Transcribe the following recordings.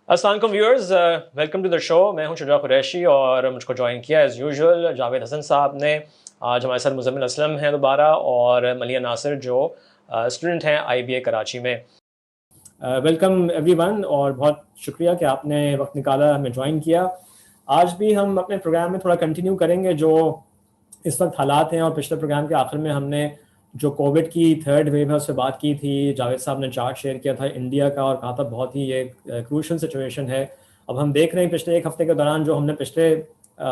अस्सलाम वालेकुम viewers, welcome to the show. मैं हूं शुजा कुरैशी और मुझको ज्वाइन किया एज़ यूजुअल जावेद हसन साहब ने। आज हमारे साथ मुज़म्मिल असलम हैं दोबारा, और मलिया नासिर जो स्टूडेंट हैं IBA कराची में। वेलकम एवरीवन, और बहुत शुक्रिया कि आपने वक्त निकाला, हमें ज्वाइन किया। आज भी हम अपने प्रोग्राम में थोड़ा कंटिन्यू करेंगे जो इस वक्त हालात हैं, और पिछले प्रोग्राम के आखिर में हमने जो कोविड की थर्ड वेव है उससे बात की थी। जावेद साहब ने चार्ट शेयर किया था इंडिया का और कहा था बहुत ही ये क्रूशल सिचुएशन है। अब हम देख रहे हैं पिछले एक हफ्ते के दौरान जो हमने पिछले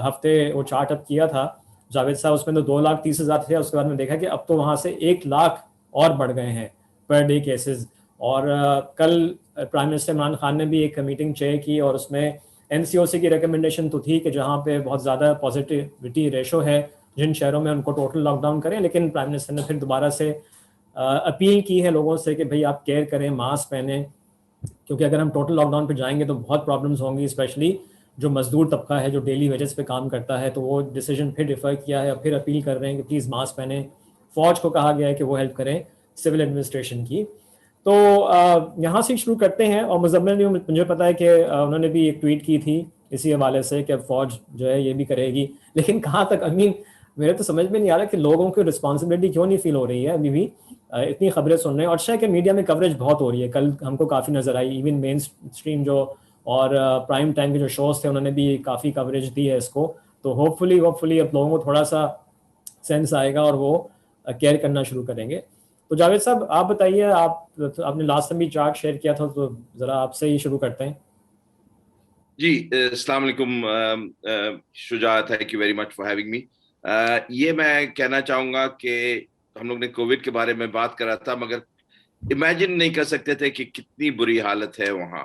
हफ्ते वो चार्ट अप किया था जावेद साहब, उसमें तो 2,30,000 थे। उसके बाद में देखा कि अब तो वहाँ से 1 लाख और बढ़ गए हैं पर डे केसेस। और कल प्राइम मिनिस्टर इमरान खान ने भी एक मीटिंग चेयर की, और उसमें NCOC की रिकमेंडेशन तो थी कि जहाँ पे बहुत ज़्यादा पॉजिटिविटी रेशो है जिन शहरों में उनको टोटल लॉकडाउन करें। लेकिन प्राइम मिनिस्टर ने फिर दोबारा से अपील की है लोगों से कि भाई आप केयर करें, मास्क पहने, क्योंकि अगर हम टोटल लॉकडाउन पे जाएंगे तो बहुत प्रॉब्लम्स होंगी, स्पेशली जो मजदूर तबका है जो डेली वेजेस पे काम करता है। तो वो डिसीजन फिर डिफर किया है और फिर अपील कर रहे हैं कि प्लीज़ मास्क पहने। फौज को कहा गया है कि वो हेल्प करें सिविल एडमिनिस्ट्रेशन की। तो यहाँ से शुरू करते हैं। और मुज़म्मिल ने, मुझे पता है कि उन्होंने भी एक ट्वीट की थी इसी हवाले से कि अब फौज जो है ये भी करेगी, लेकिन कहाँ तक? मेरे तो समझ में नहीं आ रहा कि लोगों की रिस्पॉन्सिबिलिटी क्यों नहीं फील हो रही है अभी भी। इतनी खबरें सुन रहे हैं, और अच्छा है कि मीडिया में कवरेज बहुत हो रही है। कल हमको काफ़ी नज़र आई, इवन मेन स्ट्रीम जो और प्राइम टाइम के जो शोज़ थे उन्होंने भी काफ़ी कवरेज दी है इसको। तो होपफुली अब लोगों को थोड़ा सा सेंस आएगा और वो केयर करना शुरू करेंगे। तो जावेद साहब आप बताइए, आपने लास्ट टाइम भी चार्ट शेयर किया था, तो ज़रा आपसे ही शुरू करते हैं। जी, अस्सलाम वालेकुम Shuja, thank you very much for having me. ये मैं कहना चाहूँगा कि हम लोग ने कोविड के बारे में बात करा था, मगर इमेजिन नहीं कर सकते थे कि कितनी बुरी हालत है वहाँ।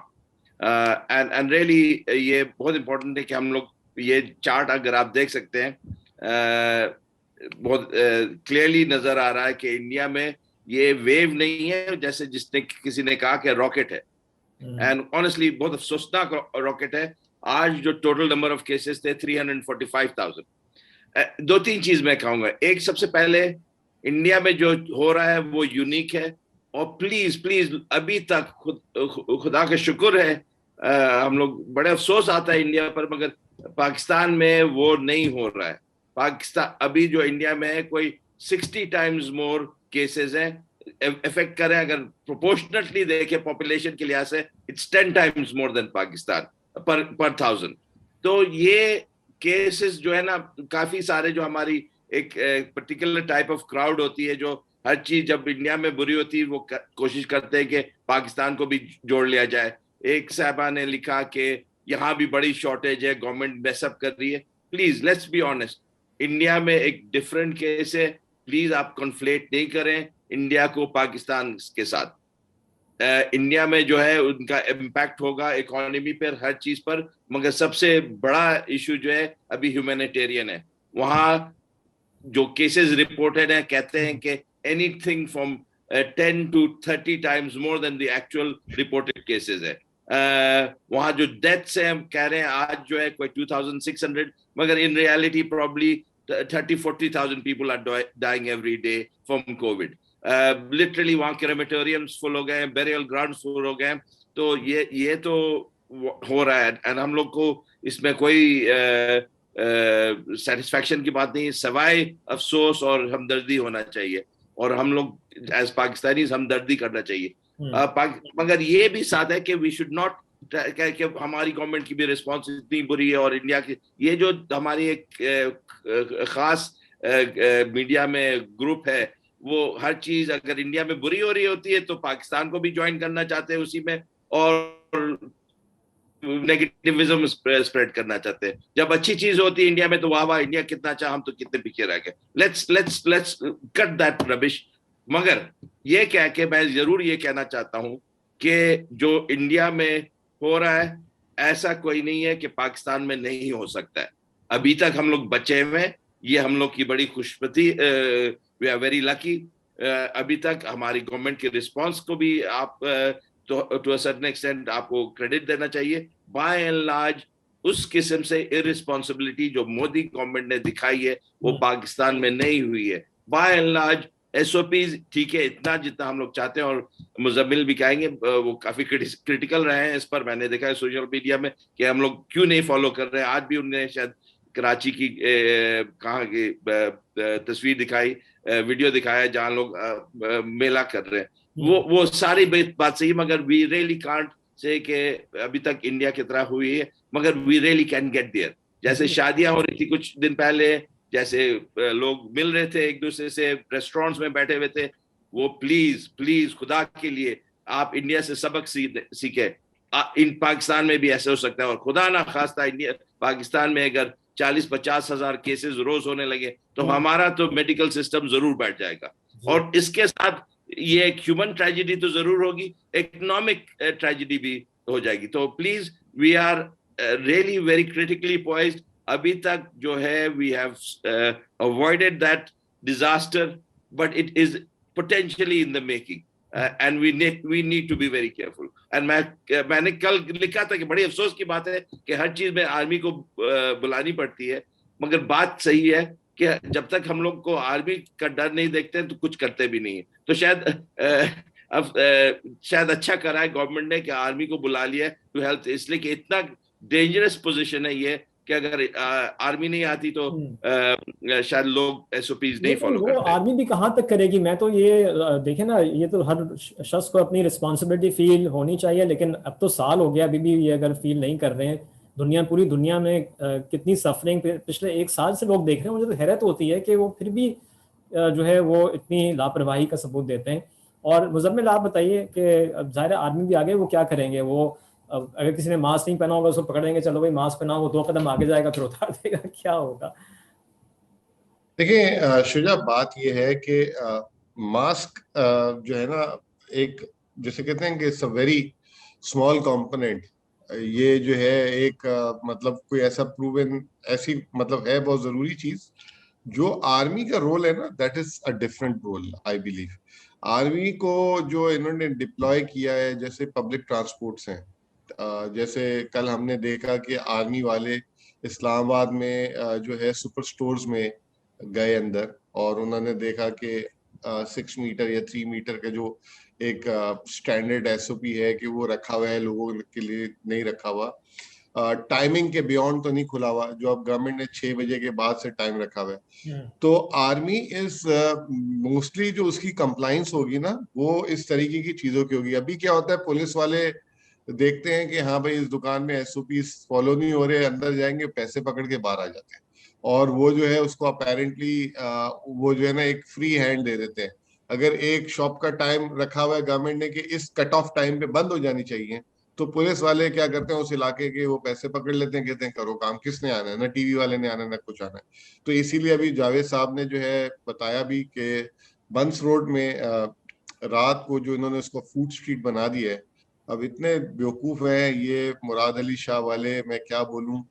एंड रियली ये बहुत इम्पोर्टेंट है कि हम लोग ये चार्ट अगर आप देख सकते हैं, बहुत क्लियरली नजर आ रहा है कि इंडिया में ये वेव नहीं है जैसे जिसने किसी ने कहा कि रॉकेट है। एंड ऑनेस्टली बहुत अफसोसनाक रॉकेट है। आज जो टोटल नंबर ऑफ केसेस थे 345,000। दो तीन चीज मैं कहूंगा। एक, सबसे पहले इंडिया में जो हो रहा है वो यूनिक है, और प्लीज प्लीज अभी तक खुदा का शुक्र है, हम लोग बड़े अफसोस आता है इंडिया पर, मगर पाकिस्तान में वो नहीं हो रहा है। पाकिस्तान अभी जो इंडिया में है कोई 60 टाइम्स मोर केसेस हैं। इफेक्ट करें अगर प्रोपोर्शनटली देखें पॉपुलेशन के लिहाज से, it's 10 times more than Pakistan पर 1000। तो ये केसेस जो है ना, काफी सारे जो हमारी एक पर्टिकुलर टाइप ऑफ क्राउड होती है जो हर चीज जब इंडिया में बुरी होती है वो कोशिश करते हैं कि पाकिस्तान को भी जोड़ लिया जाए। एक साहबा ने लिखा कि यहाँ भी बड़ी शॉर्टेज है, गवर्नमेंट मैसअप कर रही है। Please let's be honest, India में एक डिफरेंट केस है। प्लीज आप कॉन्फ्लेट नहीं करें इंडिया को पाकिस्तान के साथ। इंडिया में जो है उनका इम्पैक्ट होगा इकोनॉमी पर, हर चीज पर, मगर सबसे बड़ा इशू जो है अभी ह्यूमैनिटेरियन है। वहां जो केसेस रिपोर्टेड है कहते हैं कि anything from 10 to 30 times more than the actual reported cases है। वहां जो डेथ्स है हम कह रहे हैं आज जो है कोई 2,600, मगर in reality probably 30-40,000 people are dying every day from Covid. Literally वहां क्रेमेटोरियम्स फुल हो गए हैं, बेरियल ग्राउंड फुल हो गए हैं। तो ये तो हो रहा है, एंड हम लोग को इसमें कोई सेटिस्फैक्शन की बात नहीं, सवाए अफसोस और हमदर्दी होना चाहिए, और हम लोग एज पाकिस्तानी हमदर्दी करना चाहिए। मगर ये भी साथ है कि वी शुड नॉट कि हमारी गवर्नमेंट की भी रिस्पॉन्स इतनी बुरी है, और इंडिया की ये जो हमारी एक खास मीडिया में ग्रुप है, वो हर चीज अगर इंडिया में बुरी हो रही होती है तो पाकिस्तान को भी ज्वाइन करना चाहते हैं उसी में, और नेगेटिविज्म स्प्रेड करना चाहते हैं। जब अच्छी चीज होती है इंडिया में तो वाह वाह इंडिया कितना अच्छा, हम तो कितने पीछे रह गए। Let's cut that rubbish. मगर ये क्या कि मैं जरूर ये कहना चाहता हूं कि जो इंडिया में हो रहा है ऐसा कोई नहीं है कि पाकिस्तान में नहीं हो सकता है। अभी तक हम लोग बचे हुए, ये हम लोग की बड़ी खुशबती, वी आर वेरी लकी। अभी तक हमारी गवर्नमेंट के रिस्पांस को भी आप तो टू अ सर्टेन एक्सटेंट आपको क्रेडिट देना चाहिए। बाय एंड लार्ज उस किस्म से इररिस्पॉन्सिबिलिटी जो मोदी गवर्नमेंट ने दिखाई है वो पाकिस्तान में नहीं हुई है। बाय एंड लार्ज SOPs ठीक है, इतना जितना हम लोग चाहते हैं, और मुजम्मिल भी कहेंगे वो काफी क्रिटिकल रहे हैं इस पर। मैंने देखा है सोशल मीडिया में कि हम लोग क्यों नहीं फॉलो कर रहे हैं। आज भी उनने शायद कराची की कहाँ की तस्वीर दिखाई, वीडियो दिखाया जहाँ लोग मेला कर रहे हैं। वो सारी बात सही, मगर वी रियली कांट से कि अभी तक इंडिया की तरह हुई है, मगर we really can get there. जैसे शादियां हो रही थी कुछ दिन पहले, जैसे लोग मिल रहे थे एक दूसरे से, रेस्टोरेंट्स में बैठे हुए थे, वो प्लीज प्लीज खुदा के लिए आप इंडिया से सबक सीखे। इन पाकिस्तान में भी ऐसे हो सकता है, और खुदा ना खास्ता इंडिया पाकिस्तान में अगर 40-50 हजार केसेस रोज होने लगे तो हमारा तो मेडिकल सिस्टम जरूर बैठ जाएगा। और इसके साथ ये एक ह्यूमन ट्रेजेडी तो जरूर होगी, इकोनॉमिक ट्रेजेडी भी हो जाएगी। तो please we are really very critically poised. अभी तक जो है we have avoided that disaster, but it is potentially in the making, and we need to be very careful. And मैंने कल लिखा था कि बड़ी अफसोस की बात है कि हर चीज में आर्मी को बुलानी पड़ती है, मगर बात सही है कि जब तक हम लोग को आर्मी का डर नहीं देखते हैं तो कुछ करते भी नहीं है। तो शायद अब शायद अच्छा करा है गवर्नमेंट ने कि आर्मी को बुला लिया है टू हेल्प, इसलिए कि इतना डेंजरस पोजीशन है ये कि अगर आर्मी नहीं आती तो शायद लोग SOPs नहीं फॉलो करते। आर्मी भी कहाँ तक करेगी? मैं तो ये देखे ना, ये तो हर शख्स को अपनी रिस्पॉन्सिबिलिटी फील होनी चाहिए, लेकिन अब तो साल हो गया, अभी भी ये अगर फील नहीं कर रहे हैं। पूरी दुनिया में कितनी सफरिंग पिछले 1 साल से लोग देख रहे हैं। मुझे तो हैरत होती है कि वो फिर भी जो है वो इतनी लापरवाही का सबूत देते हैं। और मुजम्मिल, आप बताइए कि अब ज़ाहिर आर्मी भी आगे, वो क्या करेंगे? वो अब अगर किसी ने मास्क नहीं पहना होगा उसको पकड़ेंगे, चलो भाई मास्क पहनाओ, वो 2 कदम आगे जाएगा फिर उतार देगा, क्या होगा? देखिए शुजा, बात यह है कि मास्क जो है ना, एक जैसे कहते हैं कि it's a very small component. ये जो है एक मतलब कोई ऐसा प्रूवन ऐसी मतलब है बहुत जरूरी चीज। जो आर्मी का रोल है ना, that is a different role I believe. Army को जो इन्होंने डिप्लॉय किया है, जैसे पब्लिक ट्रांसपोर्ट्स हैं, जैसे कल हमने देखा कि आर्मी वाले इस्लामाबाद में जो है सुपर स्टोर्स में गए अंदर, और उन्होंने देखा कि 6 मीटर या 3 मीटर का जो एक स्टैंडर्ड SOP है कि वो रखा हुआ है, लोगों के लिए नहीं रखा हुआ। टाइमिंग के बियॉन्ड तो नहीं खुला हुआ, जो अब गवर्नमेंट ने 6 बजे के बाद से टाइम रखा हुआ है। तो आर्मी इज मोस्टली जो उसकी कंप्लाइंस होगी ना, वो इस तरीके की चीजों की होगी। अभी क्या होता है, पुलिस वाले देखते हैं कि हाँ भाई इस दुकान में SOP फॉलो नहीं हो रहे, अंदर जाएंगे, पैसे पकड़ के बाहर आ जाते हैं, और वो जो है उसको अपेरेंटली वो जो है ना एक फ्री हैंड दे देते हैं। अगर एक शॉप का टाइम रखा हुआ है गवर्नमेंट ने कि इस कट ऑफ टाइम पे बंद हो जानी चाहिए, तो पुलिस वाले क्या करते हैं, उस इलाके के वो पैसे पकड़ लेते हैं, कहते हैं करो काम, किसने आना है, ना टीवी वाले ने आना है ना कुछ आना है। तो इसीलिए अभी जावेद साहब ने जो है बताया भी कि बंस रोड में रात को जो इन्होंने उसको फूड स्ट्रीट बना दिया है। अब इतने बेवकूफ हैं ये मुराद अली शाह वाले, मैं क्या बोलूं।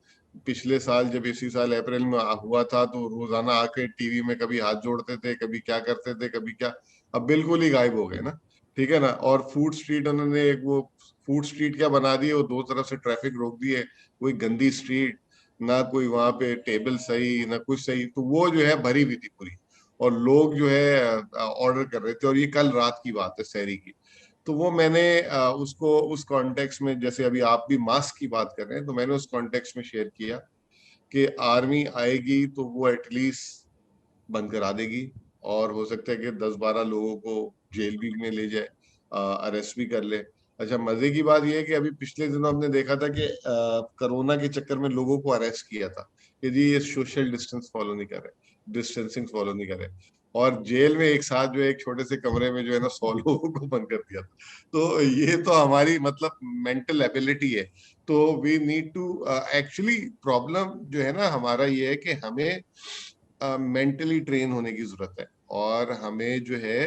पिछले साल जब इसी साल अप्रैल में हुआ था तो रोजाना आके टीवी में कभी हाथ जोड़ते थे, कभी क्या करते थे, कभी क्या। अब बिल्कुल ही गायब हो गए ना, ठीक है ना। और फूड स्ट्रीट उन्होंने एक वो फूड स्ट्रीट क्या बना दी है, वो 2 तरफ से ट्रैफिक रोक दी है, कोई गंदी स्ट्रीट, ना कोई वहां पे टेबल सही ना कुछ सही, तो वो जो है भरी हुई थी पूरी, और लोग जो है ऑर्डर कर रहे थे। और ये कल रात की बात है, सहरी की। तो वो मैंने उसको उस कॉन्टेक्स्ट में, जैसे अभी आप भी मास्क की बात कर रहे हैं, तो मैंने उस कॉन्टेक्स्ट में शेयर किया कि आर्मी आएगी तो वो एटलीस्ट बंद करा देगी, और हो सकता है कि 10-12 लोगों को जेल भी में ले जाए, अरेस्ट भी कर ले। अच्छा, मजे की बात यह है कि अभी पिछले दिनों हमने देखा था कि कोरोना के चक्कर में लोगों को अरेस्ट किया था कि जी ये सोशल डिस्टेंस फॉलो नहीं कर रहे, डिस्टेंसिंग फॉलो नहीं कर रहे, और जेल में एक साथ जो है एक छोटे से कमरे में जो है ना 100 लोगों को बंद कर दिया था। तो ये तो हमारी मतलब मेंटल एबिलिटी है। तो we need to actually, problem जो है ना हमारा ये है कि हमें मेंटली ट्रेन होने की जरूरत है, और हमें जो है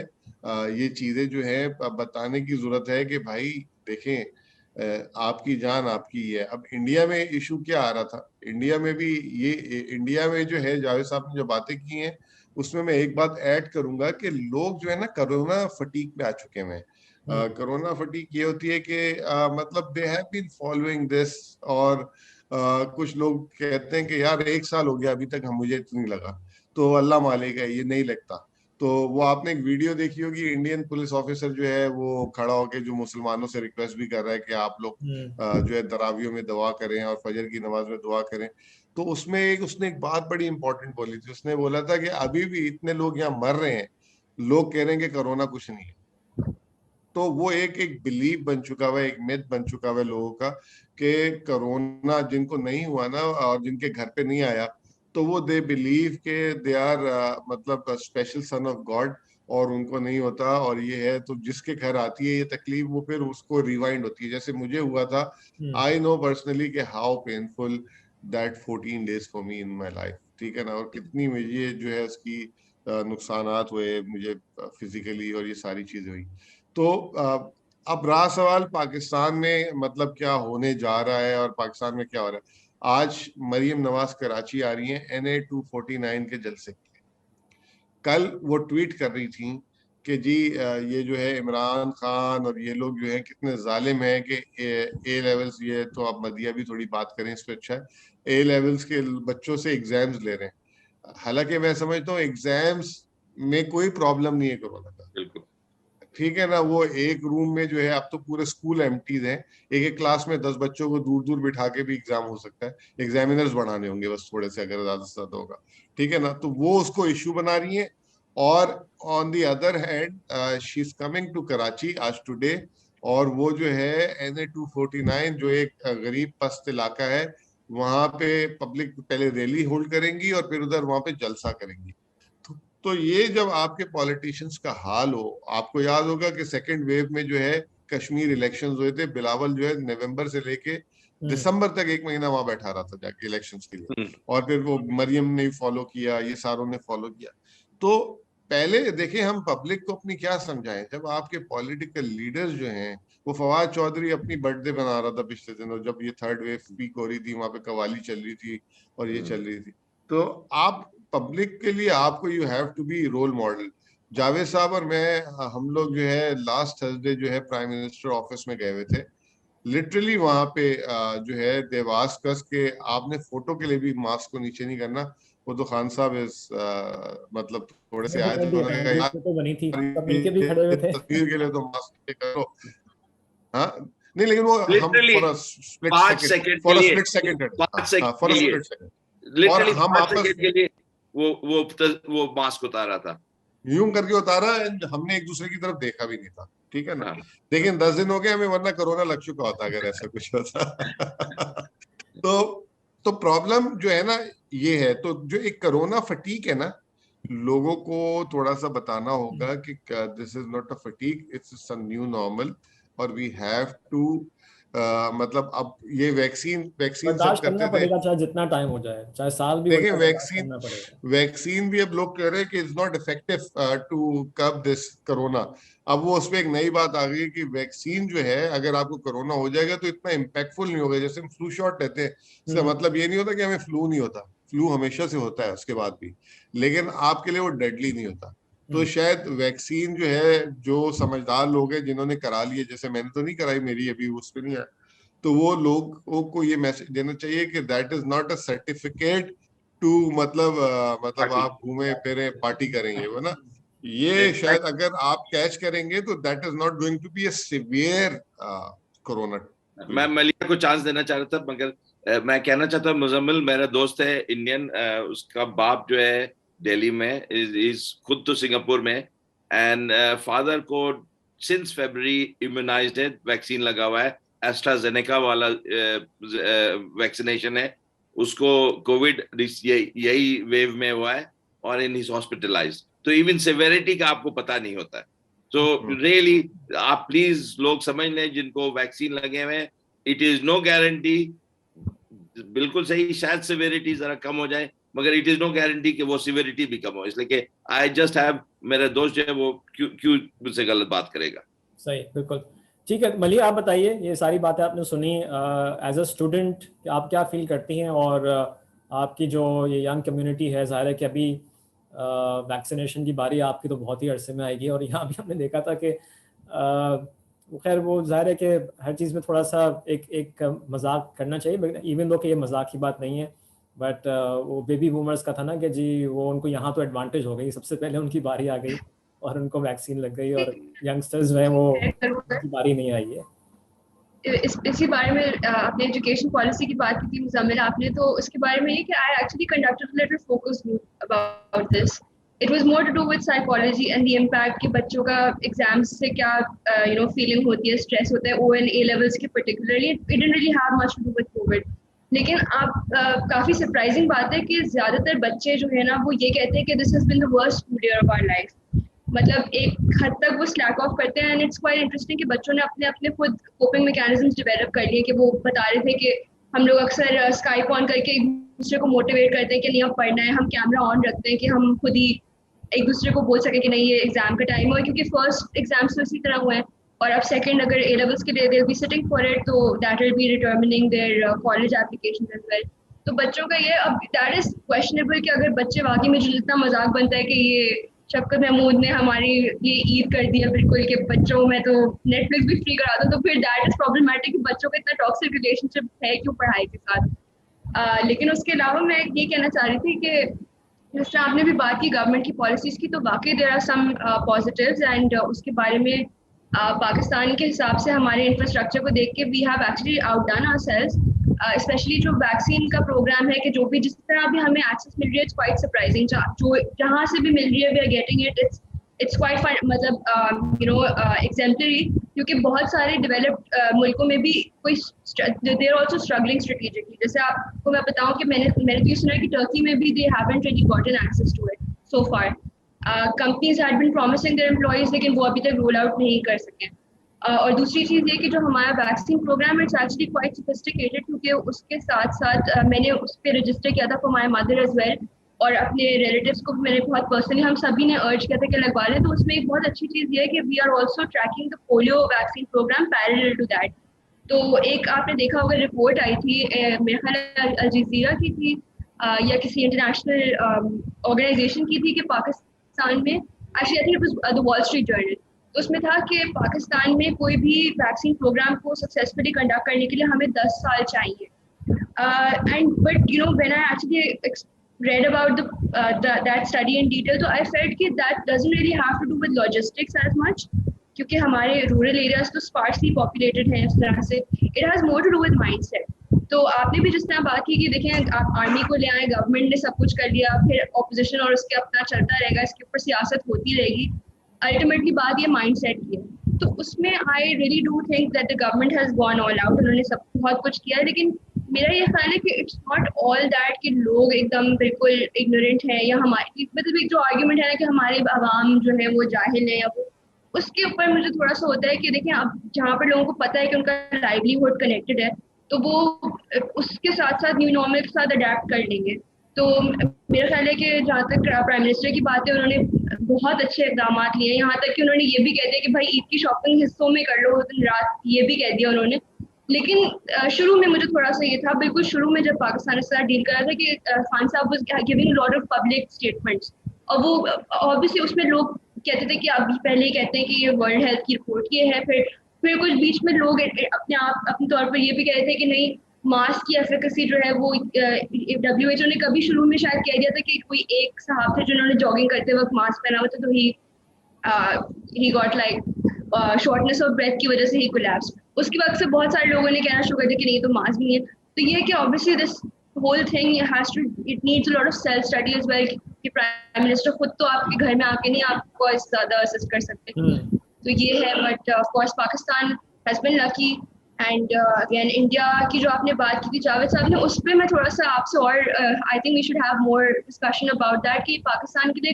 ये चीजें जो है बताने की जरूरत है कि भाई देखें, आपकी जान आपकी ही है। अब इंडिया में इशू क्या आ रहा था, इंडिया में भी ये, इंडिया में जो है जावेद साहब ने जो बातें की हैं उसमें मैं एक बात ऐड करूंगा कि लोग जो है ना कोरोना फटीक पे आ चुके हैं। कोरोना फटीक ये होती है कि मतलब they have been following this, और कुछ लोग कहते हैं कि यार 1 साल हो गया अभी तक हम मुझे तो नहीं लगा, तो अल्लाह मालिक है ये नहीं लगता। तो वो आपने एक वीडियो देखी होगी, इंडियन पुलिस ऑफिसर जो है वो खड़ा होके जो मुसलमानों से रिक्वेस्ट भी कर रहा है कि आप लोग जो है तरावियों में दुआ करें और फजर की नमाज में दुआ करें। तो उसमें उसने एक बात बड़ी इंपॉर्टेंट बोली थी। उसने बोला था कि अभी भी इतने लोग यहाँ मर रहे हैं, लोग कह रहे हैं कि कोरोना कुछ नहीं है। तो वो एक एक बिलीव बन चुका हुआ है, एक मिथ बन चुका हुआ है लोगों का कि कोरोना जिनको नहीं हुआ ना और जिनके घर पे नहीं आया, तो वो दे बिलीव के दे आर मतलब स्पेशल सन ऑफ गॉड, और उनको नहीं होता। और ये है तो जिसके घर आती है ये तकलीफ, वो फिर उसको रिवाइंड होती है। जैसे मुझे हुआ था, आई नो पर्सनली कि how painful that 14 days for me in my life, ठीक है ना। और कितनी मुझे जो है उसकी नुकसानात हुए मुझे फिजिकली, और ये सारी चीजें हुई। तो अब रहा सवाल पाकिस्तान में मतलब क्या होने जा रहा है और पाकिस्तान में क्या हो रहा है। आज मरियम नवाज कराची आ रही हैं NA-249 के जलसे के लिए। कल वो ट्वीट कर रही थी कि जी ये जो है इमरान खान और ये लोग जो है कितने जालिम हैं कि ए लेवल्स, ये तो अब मदिया भी थोड़ी बात करें इस पे, अच्छा है, ए लेवल्स के बच्चों से एग्जाम्स ले रहे हैं। हालांकि मैं समझता हूँ एग्जाम्स में कोई प्रॉब्लम नहीं है कोरोना का, बिल्कुल ठीक है ना। वो एक रूम में जो है, अब तो पूरे स्कूल एम्प्टीज हैं, एक एक क्लास में 10 बच्चों को दूर दूर बिठा के भी एग्जाम हो सकता है। एग्जामिनर्स बढ़ाने होंगे बस थोड़े से, अगर ज्यादा से ज्यादा होगा, ठीक है ना। तो वो उसको इश्यू बना रही है। और on the other hand she is coming to Karachi आज टुडे, और वो जो है NA-249 जो एक गरीब पस्त इलाका है, वहां पे पब्लिक पहले रैली होल्ड करेंगी और फिर उधर वहां पे जलसा करेंगी। तो ये जब आपके पॉलिटिशियंस का हाल हो, आपको याद होगा कि सेकंड वेव में जो है कश्मीर इलेक्शंस हुए थे, बिलावल जो है नवंबर से लेके दिसंबर तक 1 महीना वहां बैठा रहा था जाके इलेक्शंस के लिए, और फिर वो मरियम ने फॉलो किया, ये सारों ने फॉलो किया। तो पहले देखिए हम पब्लिक को अपनी क्या समझाएं, जब आपके पॉलिटिकल लीडर्स जो हैं, वो फवाद चौधरी अपनी बर्थडे बना रहा था पिछले दिनों, जब ये थर्ड वेव पीक हो रही थी, वहां पे कवाली चल रही थी और ये चल रही थी। तो आप पब्लिक के लिए आपको you have to be role model. Javed साहब और मैं, हम लोग जो है लास्ट थर्सडे जो है प्राइम मिनिस्टर ऑफिस में गए हुए थे। लिटरली वहां पे जो है देवास कस के, आपने फोटो के लिए भी मास्क को नीचे नहीं करना। वो तो खान साहब इस मतलब थोड़े से आए थे, उन्होंने कहा यार फोटो बनी थी, सब मिलके भी खड़े हुए ये थे। तस्वीर के लिए तो मास्क करो। हाँ, नहीं लेकिन वो हम literally for a split 5 second second, के फॉर अ लिए, स्प्लिट सेकंड, हाँ पांच हाँ, सेकंड फॉर के अ लिए, स्प्लिट सेकंड। और लिटरली हम पांच आपस सेकंड के लिए वो मास्क उतारा था। यूं करके उतारा, and हमने एक दूसरे की तरफ देखा भी नहीं था, ठीक है ना। हाँ लेकिन 10 दिन हो गए हमें, वरना कोरोना लग चुका होता अगर ऐसा कुछ होता। तो तो प्रॉब्लम जो है ना ये है। तो जो एक कोरोना फटीक है ना, लोगों को थोड़ा सा बताना होगा कि this is not a fatigue, it's a new normal. और वी हैव टू मतलब अब ये वैक्सीन वैक्सीन सब बर्दाश्त करना करते थे। पड़ेगा, चाहे जितना टाइम हो जाए, चाहे साल भी हो देखिए जाए, बर्दाश्त वैक्सीन करना पड़ेगा। वैक्सीन भी अब लोग कह रहे हैं कि इज नॉट इफेक्टिव टू कब दिस कोरोना। अब वो उसमें एक नई बात आ गई कि वैक्सीन जो है, अगर आपको कोरोना हो जाएगा तो इतना इम्पैक्टफुल नहीं होगा। जैसे हम फ्लू शॉट लेते हैं, इसका मतलब ये नहीं होता कि हमें फ्लू नहीं होता, फ्लू हमेशा से होता है उसके बाद भी, लेकिन आपके लिए वो डेडली नहीं होता। तो शायद वैक्सीन जो है, जो समझदार लोग हैं जिन्होंने करा लिए, जैसे मैंने तो नहीं कराई, मेरी अभी उस पर नहीं है, तो वो लोगों को ये मैसेज देना चाहिए कि that is not a certificate to मतलब मतलब पार्टी आप घूमे फिरे पार्टी करेंगे वो ना। ये शायद अगर आप कैच करेंगे तो that is not going to be a severe corona to मैं यू। मलिया को चांस देना चाह रहा था, मगर मैं कहना चाहता हूँ, मुजम्मिल मेरा दोस्त है इंडियन, उसका बाप जो है दिल्ली में, इज खुद तो सिंगापुर में, एंड फादर को सिंस फरवरी इम्यूनाइज्ड है, वैक्सीन लगा हुआ है, एस्ट्राजेनेका वाला वैक्सीनेशन है उसको। कोविड यही वेव में हुआ है, और इन इज हॉस्पिटलाइज्ड, तो इवन सिवेरिटी का आपको पता नहीं होता है। तो रियली आप प्लीज लोग समझ लें जिनको वैक्सीन लगे हुए हैं, इट इज नो गारंटी। बिल्कुल सही, शायद सिवेरिटी जरा कम हो जाए, मगर इट इज नो गारंटी कि वो सिवेरिटी भी कम हो, इसलिए कि आई जस्ट हैव, मेरा दोस्त जो है वो क्यों क्यों मुझसे गलत बात करेगा। सही, बिल्कुल। ठीक है मलिया, आप बताइए, ये सारी बातें आपने सुनी, एज अ स्टूडेंट आप क्या फील करती हैं, और आपकी जो ये यंग कम्युनिटी है, ज़ाहिर है कि अभी वैक्सीनेशन की बारी आपकी तो बहुत ही अरसे में आएगी, और यहाँ भी हमने देखा था कि खैर वो ज़ाहिर है कि हर चीज़ में थोड़ा सा एक एक मजाक करना चाहिए, इवन दो कि ये मजाक की बात नहीं है। बट वो बेबी बूमर्स का था ना कि जी वो उनको यहाँ तो एडवांटेज हो गई, सबसे पहले उनकी बारी आ गई और उनको वैक्सीन लग गई, और यंगस्टर्स जो है वो उनकी बारी नहीं आई है। इसी बारे में आपने एजुकेशन पॉलिसी की बात की थी मुजम्मिल आपने, तो उसके बारे में ये कि I actually conducted a little focus group about this. It was more to do with psychology and the impact कि बच्चों का एग्जाम्स से क्या फीलिंग होती है, स्ट्रेस होता है, ओएन ए लेवल्स के particularly. It didn't really have much to do with Covid. लेकिन आप काफी सरप्राइजिंग बात है कि ज्यादातर बच्चे जो है ना वो ये कहते हैं कि this has been the worst school year of our life. मतलब एक हद तक वो स्लैक ऑफ करते हैं। एंड इट्स क्वाइट इंटरेस्टिंग कि बच्चों ने अपने अपने खुद कोपिंग मैकेनिज्म्स डेवलप कर लिए, कि वो बता रहे थे कि हम लोग अक्सर स्काइप ऑन करके एक दूसरे को मोटिवेट करते हैं कि नहीं अब पढ़ना है, हम कैमरा ऑन रखते हैं कि हम खुद ही एक दूसरे को बोल सके कि नहीं ये एग्जाम का टाइम हो, क्योंकि फर्स्ट एग्जाम्स तो इसी तरह हुए हैं और अब सेकंड अगर ए लेवल्स के लिए they be sitting for it, तो that will be determining their college application as well. तो बच्चों का ये अब दैट इज क्वेश्चनेबल कि अगर बच्चे वाकई में जो जितना मजाक बनता है कि ये शफकत महमूद ने हमारी ये ईद कर दिया बिल्कुल कि बच्चों में तो नेटफ्लिक्स भी फ्री करा दो, तो फिर दैट इज प्रॉब्लमैटिक कि बच्चों का इतना टॉक्सिक रिलेशनशिप है क्यों पढ़ाई के साथ। लेकिन उसके अलावा मैं ये कहना चाह रही थी कि जिस तरह आपने भी बात की गवर्नमेंट की पॉलिसीज की, तो वाकई there are some positives and उसके बारे में पाकिस्तान के हिसाब से हमारे इंफ्रास्ट्रक्चर को देख के we have actually outdone ourselves. Specially जो वैक्सीन का प्रोग्राम है कि जो भी जिस तरह भी हमें एक्सेस मिल रही है, इट्स क्वाइट सरप्राइजिंग। जो जहाँ से भी मिल रही है we are getting it, it's quite मतलब एग्जेम्पलरी, क्योंकि बहुत सारे डेवलप्ड मुल्कों में भी कोई they are also struggling strategically. जैसे आपको मैं बताऊं कि मैंने तो ये सुना है कि टर्की में भी they haven't really gotten access to it so far. Companies had been promising their employees, लेकिन वो अभी तक रोल आउट नहीं कर सके। और दूसरी चीज़ ये कि जो हमारा vaccine program it's actually quite sophisticated, क्योंकि उसके साथ साथ मैंने उस पर रजिस्टर किया था for my mother as well, और अपने रिलेटिव्स को भी मैंने बहुत पर्सनली हम सभी ने अर्ज किया था कि लगवा लें। तो उसमें एक बहुत अच्छी चीज़ ये है कि we are also tracking the polio vaccine program parallel to that. तो एक आपने देखा होगा रिपोर्ट आई थी मेरे ख्याल अल जज़ीरा की थी या किसी इंटरनेशनल ऑर्गेनाइजेशन की थी कि पाकिस्तान में, actually I think it was the wall street journal, तो उसमें था कि पाकिस्तान में कोई भी वैक्सीन प्रोग्राम को सक्सेसफुली कंडक्ट करने के लिए हमें 10 साल चाहिए। And but you know when I actually read about that study in detail, so I felt कि that doesn't really have to do with logistics as much, क्योंकि हमारे रूरल एरियाज तो स्पार्सली पॉपुलेटेड हैं इस तरह से। It has more to do with mindset. तो आपने भी जिस तरह बात की कि देखें आप आर्मी को ले आए, गवर्नमेंट ने सब कुछ कर लिया, फिर ऑपोजिशन और उसके अपना चलता रहेगा, इसके ऊपर सियासत होती रहेगी। अल्टीमेटली बात ये माइंडसेट की है। तो उसमें I really do think that the government has gone all out, उन्होंने सब बहुत कुछ किया है। लेकिन मेरा ये ख्याल है कि इट्स नॉट ऑल दैट कि लोग एकदम बिल्कुल इग्नोरेंट है, या हमारी मतलब एक जो आर्ग्यूमेंट है ना कि हमारे आवाम जो है वो जाहिल है, या वो उसके ऊपर मुझे थोड़ा सा होता है कि देखें अब जहाँ पर लोगों को पता है कि उनका लाइवलीहुड कनेक्टेड है, तो वो उसके साथ साथ न्यू नॉर्मल के साथ अडेप्ट कर लेंगे। तो मेरा ख्याल है कि जहाँ तक प्राइम मिनिस्टर की बात है, उन्होंने बहुत अच्छे इकदाम लिए, यहाँ तक कि उन्होंने ये भी कह दिया कि भाई ईद की शॉपिंग हिस्सों में कर लो दिन रात, ये भी कह दिया उन्होंने। लेकिन शुरू में मुझे थोड़ा सा ये था, बिल्कुल शुरू में जब पाकिस्तान के साथ डील कर रहा था, कि खान साहब was giving lot of public statements, और वो ऑब्वियसली उसमें लोग कहते थे कि अभी पहले ही कहते हैं कि ये वर्ल्ड हेल्थ की रिपोर्ट ये है, फिर कुछ बीच में लोग अपने आप अपने तौर पर ये भी कहते थे कि नहीं मास्क की एफिकेसी जो है वो WHO ने कभी शुरू में शायद कह दिया था कि कोई एक साहब थे जिन्होंने जॉगिंग करते वक्त मास्क पहना हुआ था, तो he got like shortness of breath की वजह से ही कोलैप्स। उसके बाद से बहुत सारे लोगों ने कहना शुरू कर दिया कि नहीं तो मास्क नहीं है। तो ये कि obviously this whole thing has to it needs a lot of self study as well, कि प्राइम मिनिस्टर खुद तो आपके घर में आके नहीं आपको ज्यादा असिस्ट कर सकते। तो ये है, but of course Pakistan has been lucky. And again India की जो आपने बात की थी जावेद साहब ने, उस पर मैं थोड़ा सा आपसे और I think we should have more discussion about that, कि पाकिस्तान के लिए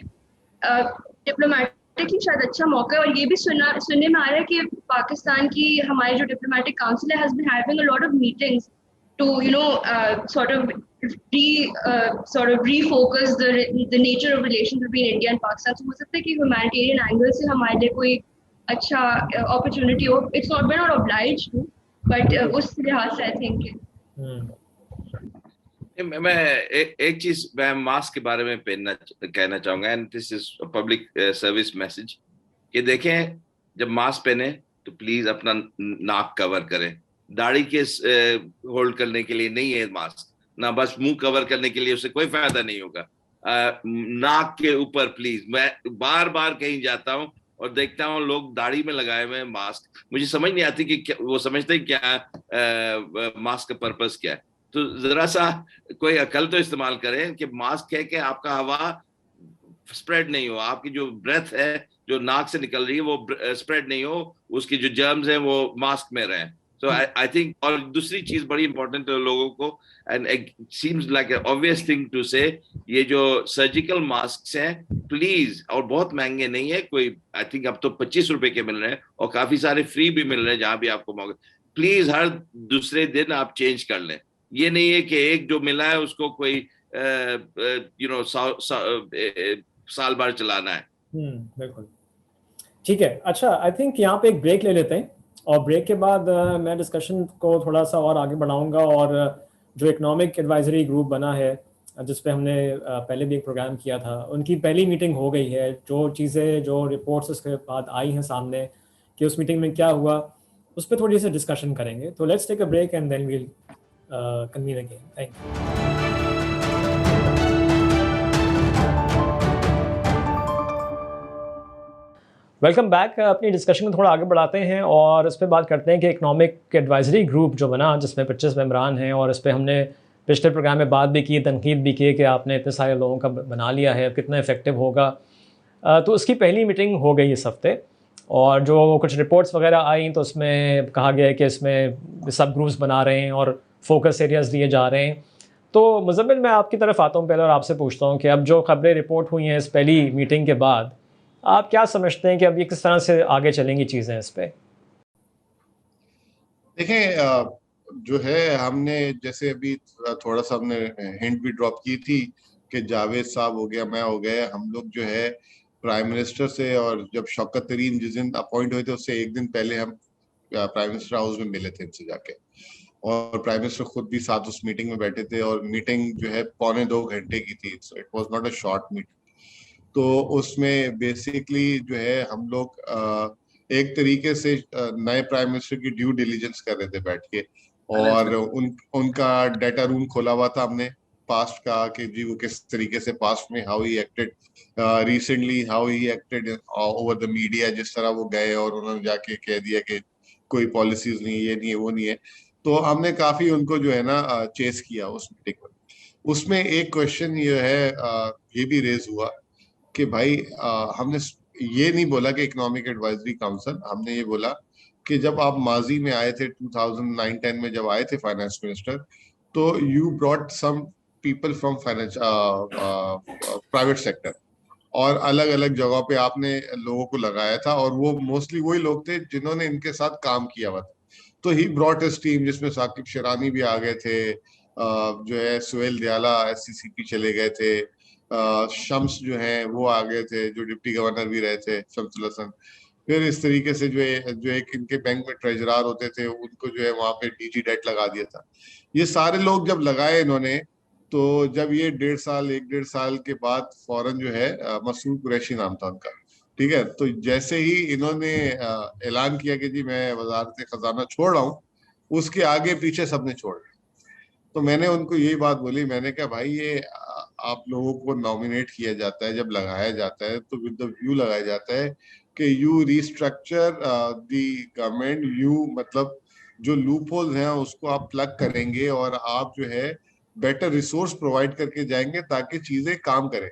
डिप्लोमेटिकली शायद अच्छा मौका है। और ये भी सुनने में आ रहा है कि पाकिस्तान की हमारी जो diplomatic council has been having a lot of meetings to sort of refocus the nature of relations between India and Pakistan. So हो सकता है कि humanitarian angle से हमारे लिए कोई अच्छा opportunity हो. It's not, we're not obliged to, but उस लिहाज से I think मैं एक चीज मैं मास्क के बारे में कहना चाहूंगा, and this is public service message, कि देखें जब मास्क पहने तो प्लीज अपना नाक कवर करें। दाढ़ी के होल्ड करने के लिए नहीं है मास्क, ना बस मुंह कवर करने के लिए, उससे कोई फायदा नहीं होगा। नाक के ऊपर प्लीज, मैं बार बार कहीं जाता हूँ और देखता हूँ लोग दाढ़ी में लगाए हुए हैं मास्क, मुझे समझ नहीं आती कि वो समझते हैं क्या मास्क का पर्पस क्या है। तो जरा सा कोई अकल तो इस्तेमाल करें कि मास्क है कि आपका हवा स्प्रेड नहीं हो, आपकी जो ब्रेथ है जो नाक से निकल रही है वो स्प्रेड नहीं हो, उसकी जो जर्म्स हैं वो मास्क में रहें। सो आई थिंक, और दूसरी चीज बड़ी इंपॉर्टेंट है लोगों को, and it seems like an obvious thing to say, ये जो सर्जिकल मास्क हैं प्लीज, और बहुत महंगे नहीं है कोई, आई थिंक अब तो 25 रुपए के मिल रहे हैं और काफी सारे फ्री भी मिल रहे हैं जहां भी आपको मौका, प्लीज हर दूसरे दिन आप चेंज कर लें। ये नहीं है कि एक जो मिला है उसको कोई साल भर चलाना है। बिल्कुल ठीक है। अच्छा, आई थिंक यहाँ पे एक ब्रेक ले लेते हैं और ब्रेक के बाद मैं डिस्कशन को थोड़ा सा और आगे बढ़ाऊंगा, और जो इकोनॉमिक एडवाइजरी ग्रुप बना है जिस पे हमने पहले भी एक प्रोग्राम किया था, उनकी पहली मीटिंग हो गई है। जो चीज़ें, जो रिपोर्ट्स उसके बाद आई हैं सामने कि उस मीटिंग में क्या हुआ, उस पर थोड़ी सी डिस्कशन करेंगे। तो let's take a break and then we'll convene again. Thank you. Welcome back. अपनी डिस्कशन को थोड़ा आगे बढ़ाते हैं और इस पर बात करते हैं कि इकोनॉमिक एडवाइजरी ग्रुप जो बना, जिसमें 25 मेंबरान हैं, और इस पर हमने पिछले प्रोग्राम में बात भी की, तनकीद भी की कि आपने इतने सारे लोगों का बना लिया है, कितना इफेक्टिव होगा। तो उसकी पहली मीटिंग हो गई इस हफ्ते, और जो कुछ रिपोर्ट्स वगैरह आई तो उसमें कहा गया है कि इसमें सब ग्रुप्स बना रहे हैं और फोकस एरियाज़ दिए जा रहे हैं। तो मुज़म्मिल, मैं आपकी तरफ आता हूँ पहले और आपसे पूछता हूँ कि अब जो खबरें रिपोर्ट हुई हैं इस पहली मीटिंग के बाद, आप क्या समझते हैं कि अब ये किस तरह से आगे चलेंगी चीज़ें इस पे? देखें, जो है हमने जैसे अभी थोड़ा सा हमने हिंट भी ड्रॉप की थी कि जावेद साहब हो गया, मैं हो गया, हम लोग जो है प्राइम मिनिस्टर से, और जब शौकत तरीन जिस दिन अपॉइंट हुए थे उससे एक दिन पहले हम प्राइम मिनिस्टर हाउस में मिले थे इनसे जाके, और प्राइम मिनिस्टर खुद भी साथ उस मीटिंग में बैठे थे, और मीटिंग जो है 1.25 घंटे की थी। It was not a short meeting. तो उसमें बेसिकली जो है हम लोग एक तरीके से नए प्राइम मिनिस्टर की ड्यू डिलीजेंस कर रहे थे बैठ के, और उनका डाटा रूम खोला हुआ था हमने पास्ट का, कि जी वो किस तरीके से पास्ट में how he acted recently, how he acted over the media, जिस तरह वो गए और उन्होंने जाके कह दिया कि कोई पॉलिसीज नहीं, ये नहीं है, वो नहीं है। तो हमने काफी उनको जो है ना चेस किया उस मीटिंग में। उसमें एक क्वेश्चन ये है, ये भी रेज हुआ कि भाई हमने ये नहीं बोला कि इकोनॉमिक एडवाइजरी काउंसिल, हमने ये बोला कि जब आप माजी में आए थे 2009-10 में जब आए थे फाइनेंस मिनिस्टर, तो you brought some people from finance private sector, और अलग अलग जगहों पे आपने लोगों को लगाया था, और वो मोस्टली वही लोग थे जिन्होंने इनके साथ काम किया हुआ था। तो ही ब्रॉट हिज टीम, जिसमें साकिब शिरानी भी आ गए थे, जो है सुहेल दयाला SCCP चले गए थे, शम्स जो हैं वो आ गए थे, जो डिप्टी गवर्नर भी रहे थे, शम्सुल हसन। फिर इस तरीके से जो एक इनके बैंक में ट्रेजरार होते थे, उनको जो है वहां पे DG डेट लगा दिया था। ये सारे लोग जब लगाए इन्होंने, तो जब ये 1.5 साल के बाद फौरन जो है मसूद कुरैशी नाम था उनका, ठीक है, तो जैसे ही इन्होंने ऐलान किया कि जी मैं वजारत खजाना छोड़ रहा हूँ, उसके आगे पीछे सबने छोड़ दिया। तो मैंने उनको यही बात बोली, मैंने कहा भाई ये आप लोगों को नॉमिनेट किया जाता है, जब लगाया जाता है तो विद द व्यू लगाया जाता है कि you restructure the government, you मतलब जो लूप होल्स हैं उसको आप प्लग करेंगे, और आप जो है बेटर रिसोर्स प्रोवाइड करके जाएंगे ताकि चीजें काम करें।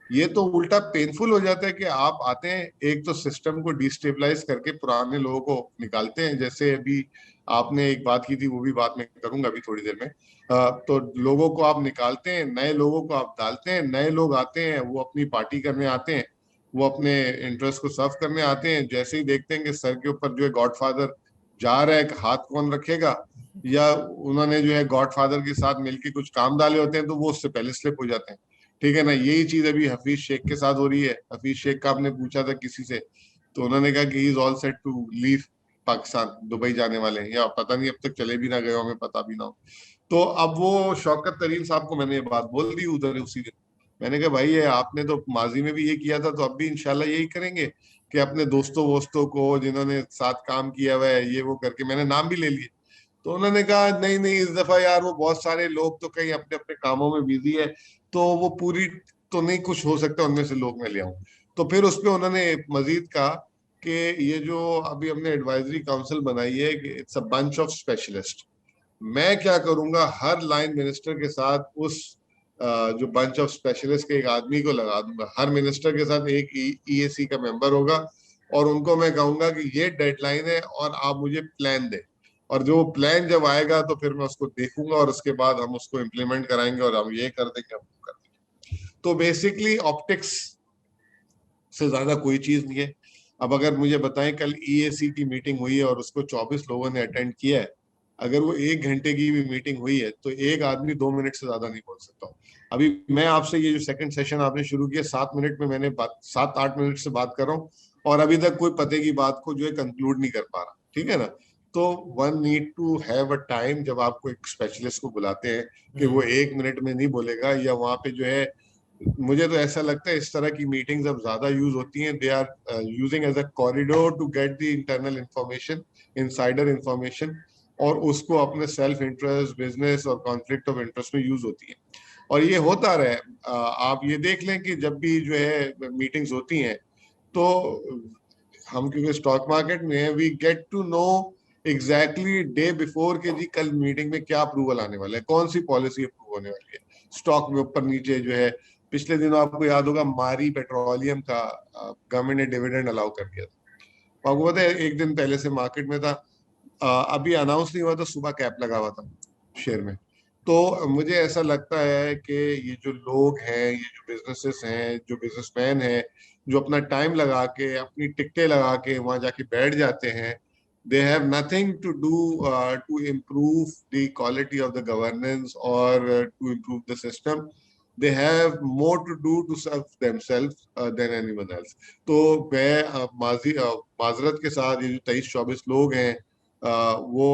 ये तो उल्टा पेनफुल हो जाता है कि आप आते हैं, एक तो सिस्टम को डिस्टेबलाइज करके पुराने लोगों को निकालते हैं, जैसे अभी आपने एक बात की थी, वो भी बात मैं करूंगा अभी थोड़ी देर में। तो लोगों को आप निकालते हैं, नए लोगों को आप डालते हैं, नए लोग आते हैं, वो अपनी पार्टी करने आते हैं, वो अपने इंटरेस्ट को सर्व करने आते हैं। जैसे ही देखते हैं कि सर के ऊपर जो है गॉडफादर जा रहा है, हाथ कौन रखेगा, या उन्होंने जो है गॉडफादर के साथ मिलके कुछ काम डाले होते हैं, तो वो उससे पहले स्लिप हो जाते हैं, ठीक है ना। यही चीज अभी हफीज शेख के साथ हो रही है। हफीज शेख का आपने पूछा था किसी से, तो उन्होंने कहा कि he is all set to leave Pakistan, Dubai जाने वाले हैं, या पता नहीं अब तक चले भी ना गए, हमें पता भी ना हो। तो अब वो शौकत तरीन साहब को मैंने ये बात बोल दी उधर उसी दिन। मैंने कहा भाई ये आपने तो माजी में भी ये किया था, तो अब भी इंशाल्लाह यही करेंगे कि अपने दोस्तों वोस्तों को जिन्होंने साथ काम किया हुआ है, ये वो करके, मैंने नाम भी ले लिए। तो उन्होंने कहा नहीं नहीं, इस दफा यार वो बहुत सारे लोग तो कहीं अपने अपने कामों में बिजी है, तो वो पूरी तो नहीं, कुछ हो सकता उनमें से लोग मैं ले आऊं। तो फिर उस पे उन्होंने मजीद कहा कि ये जो अभी हमने एडवाइजरी काउंसिल बनाई है कि it's a bunch of specialist. मैं क्या करूंगा, हर लाइन मिनिस्टर के साथ उस जो बंच ऑफ स्पेशलिस्ट के एक आदमी को लगा दूंगा, हर मिनिस्टर के साथ एक ईएसी का मेंबर होगा, और उनको मैं कहूंगा कि ये डेडलाइन है और आप मुझे प्लान दें, और जो प्लान जब आएगा तो फिर मैं उसको देखूंगा और उसके बाद हम उसको इम्प्लीमेंट कराएंगे और हम ये कर देंगे, हम वो कर देंगे। तो बेसिकली ऑप्टिक्स से ज्यादा कोई चीज नहीं है। अब अगर मुझे बताएं कल ईएसी की मीटिंग हुई है और उसको 24 लोगों ने अटेंड किया है, अगर वो 1 घंटे की भी मीटिंग हुई है तो एक आदमी 2 मिनट से ज्यादा नहीं बोल सकता। अभी मैं आपसे ये जो सेकंड सेशन आपने शुरू किया 7 मिनट में, मैंने बात 7-8 मिनट से बात कर रहा हूँ और अभी तक कोई पते की बात को जो है कंक्लूड नहीं कर पा रहा, ठीक है ना। तो one need to have a time, जब आपको एक स्पेशलिस्ट को बुलाते हैं कि वो 1 मिनट में नहीं बोलेगा, या वहां पे जो है, मुझे तो ऐसा लगता है इस तरह की मीटिंग्स अब ज्यादा यूज होती हैं, they are using as a corridor to get the internal information, insider information, और उसको अपने सेल्फ इंटरेस्ट, बिजनेस और कॉन्फ्लिक्ट ऑफ इंटरेस्ट में यूज होती है। और ये होता रहे, आप ये देख लें कि जब भी जो है मीटिंग्स होती हैं, तो हम क्योंकि स्टॉक मार्केट में है, we get to know exactly day before के जी कल मीटिंग में क्या अप्रूवल आने वाला है, कौन सी पॉलिसी अप्रूव होने वाली है, स्टॉक में ऊपर नीचे जो है। पिछले दिनों आपको याद होगा मारी पेट्रोलियम का गवर्नमेंट ने डिविडेंड अलाउ कर दिया था, आपको पता है एक दिन पहले से मार्केट में था, अभी अनाउंस नहीं हुआ तो सुबह कैप लगा हुआ था शेयर में। तो मुझे ऐसा लगता है कि ये जो लोग हैं, ये जो बिजनेसेस हैं, जो बिजनेसमैन हैं, जो अपना टाइम लगा के अपनी टिकटें लगा के वहां जाके बैठ जाते हैं, they have nothing to do to improve the quality of the governance और to improve the system. They have more to do to serve themself than anyone else. तो मैं माजरत के साथ, ये जो 23-24 लोग हैं, वो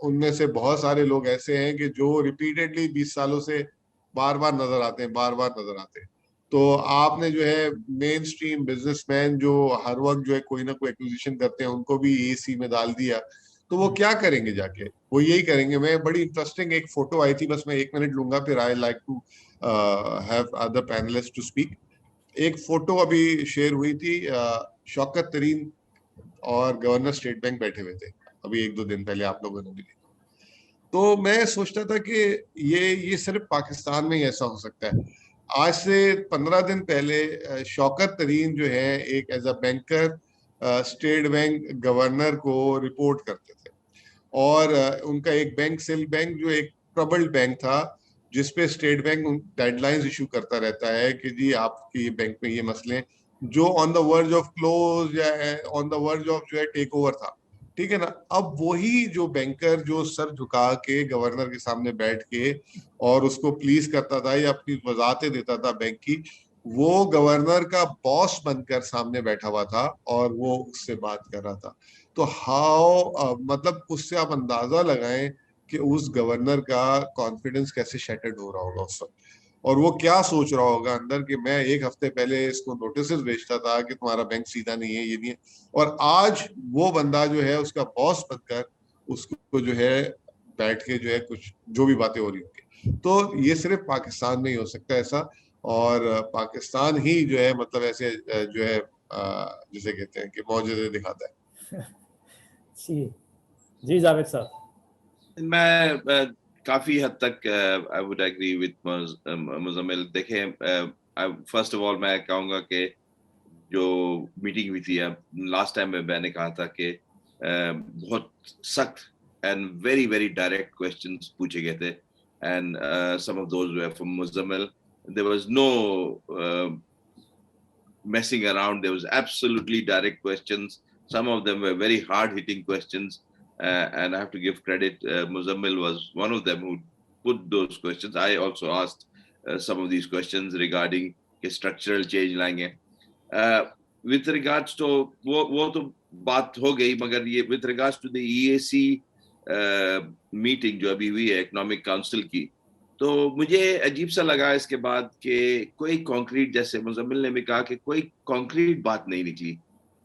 उनमें से बहुत सारे लोग ऐसे हैं कि जो रिपीटेडली 20 सालों से बार बार नजर आते हैं, बार बार नजर आते हैं। तो आपने जो है मेन स्ट्रीम बिजनेसमैन जो हर वक्त जो है कोई ना कोई एक्विजिशन करते हैं, उनको भी एसी में डाल दिया, तो वो क्या करेंगे जाके, वो यही करेंगे। मैं बड़ी इंटरेस्टिंग एक फोटो आई थी, बस मैं 1 मिनट लूंगा, फिर I like to have other panelist to speak. एक फोटो अभी शेयर हुई थी, शौकत तरीन और गवर्नर स्टेट बैंक बैठे हुए थे, अभी 1-2 दिन पहले आप लोगों ने भी देखा। तो मैं सोचता था कि ये सिर्फ पाकिस्तान में ही ऐसा हो सकता है। आज से 15 दिन पहले शौकत तरीन जो है एक as a banker state bank governor को रिपोर्ट करते थे, और उनका एक बैंक सिल बैंक जो एक ट्रबल्ड बैंक था, जिसपे स्टेट बैंक गाइडलाइंस इशू करता रहता है कि जी आपके बैंक में ये मसले हैं, जो on the verge of close या ऑन द वर्ज ऑफ जो है टेक ओवर था, ठीक है ना। अब वही जो बैंकर जो सर झुका के गवर्नर के सामने बैठ के और उसको प्लीज करता था या अपनी वजाहतें देता था बैंक की, वो गवर्नर का बॉस बनकर सामने बैठा हुआ था और वो उससे बात कर रहा था। तो मतलब उससे आप अंदाजा लगाएं कि उस गवर्नर का कॉन्फिडेंस कैसे शैटर्ड हो रहा होगा उस वक्त, और वो क्या सोच रहा होगा अंदर कि मैं 1 हफ्ते पहले इसको नोटिस भेजता था कि तुम्हारा बैंक सीधा नहीं है, ये नहीं है, और आज वो बंदा जो है उसका बॉस बनकर उसको जो है बैठ के जो है कुछ जो भी बातें हो रही होंगी। तो ये सिर्फ पाकिस्तान में ही हो सकता है ऐसा, और पाकिस्तान ही जो है मतलब ऐसे जो है जिसे कहते हैं कि मौजूद दिखाता है। जी जी जावेद साहब। मैं काफी हद तक I would agree with Muzammil. देखें, फर्स्ट ऑफ ऑल मैं कहूँगा कि जो मीटिंग हुई थी, अब लास्ट टाइम में मैंने कहा था कि बहुत सख्त and very very direct questions पूछे गए थे, and some of those were from Muzammil. There was no messing around. There was absolutely direct questions. Some of them were very hard-hitting questions, and I have to give credit. Muzammil was one of them who put those questions. I also asked some of these questions regarding structural change लाएंगे. With regards to वो तो बात हो गई, मगर ये with regards to the EAC meeting जो अभी हुई है इकोनॉमिक काउंसिल की, तो मुझे अजीब सा लगा इसके बाद कि कोई कॉन्क्रीट, जैसे मुजम्मिल ने भी कहा कि कोई कॉन्क्रीट बात नहीं निकली।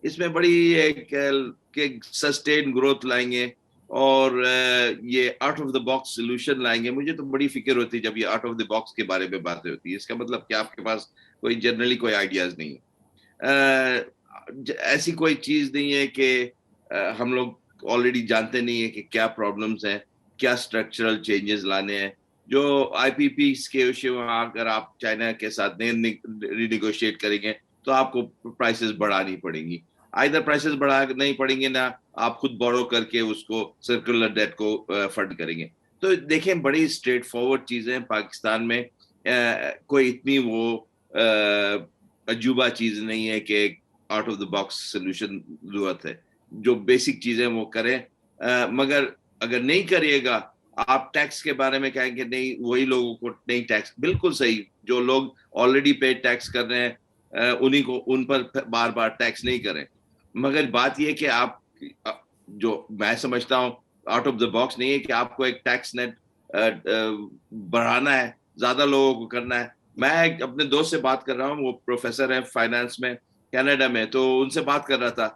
इसमें बड़ी एक सस्टेन ग्रोथ लाएंगे, और ये out of the box solution लाएंगे। मुझे तो बड़ी फिक्र होती है जब ये आउट ऑफ द बॉक्स के बारे में बातें होती है। इसका मतलब कि आपके पास कोई जनरली कोई आइडियाज नहीं है। ऐसी कोई चीज नहीं है कि हम लोग ऑलरेडी जानते नहीं है कि क्या प्रॉब्लम्स हैं, क्या स्ट्रक्चरल चेंजेस लाने हैं। जो आईपीपी के इश्यू में अगर आप चाइना के साथ नहीं रिनेगोशिएट करेंगे तो आपको प्राइसेस बढ़ानी पड़ेंगी। आइदर प्राइसेस बढ़ा नहीं पड़ेंगे ना आप खुद बोरो करके उसको सर्कुलर डेट को फंड करेंगे। तो देखें बड़ी स्ट्रेट फॉरवर्ड चीजें पाकिस्तान में, कोई इतनी वो अजूबा चीज नहीं है कि out of the box solution जरूरत है। जो बेसिक चीजें वो करें, मगर अगर नहीं करिएगा आप टैक्स के बारे में कहेंगे नहीं वही लोगों को नहीं टैक्स, बिल्कुल सही, जो लोग ऑलरेडी पे टैक्स कर रहे हैं उन्हीं को उन पर बार बार टैक्स नहीं करें। मगर बात यह कि आप जो मैं समझता हूँ आउट ऑफ द बॉक्स नहीं है कि आपको एक टैक्स नेट बढ़ाना है, ज्यादा लोगों को करना है। मैं अपने दोस्त से बात कर रहा हूँ, वो प्रोफेसर है फाइनेंस में कनाडा में, तो उनसे बात कर रहा था,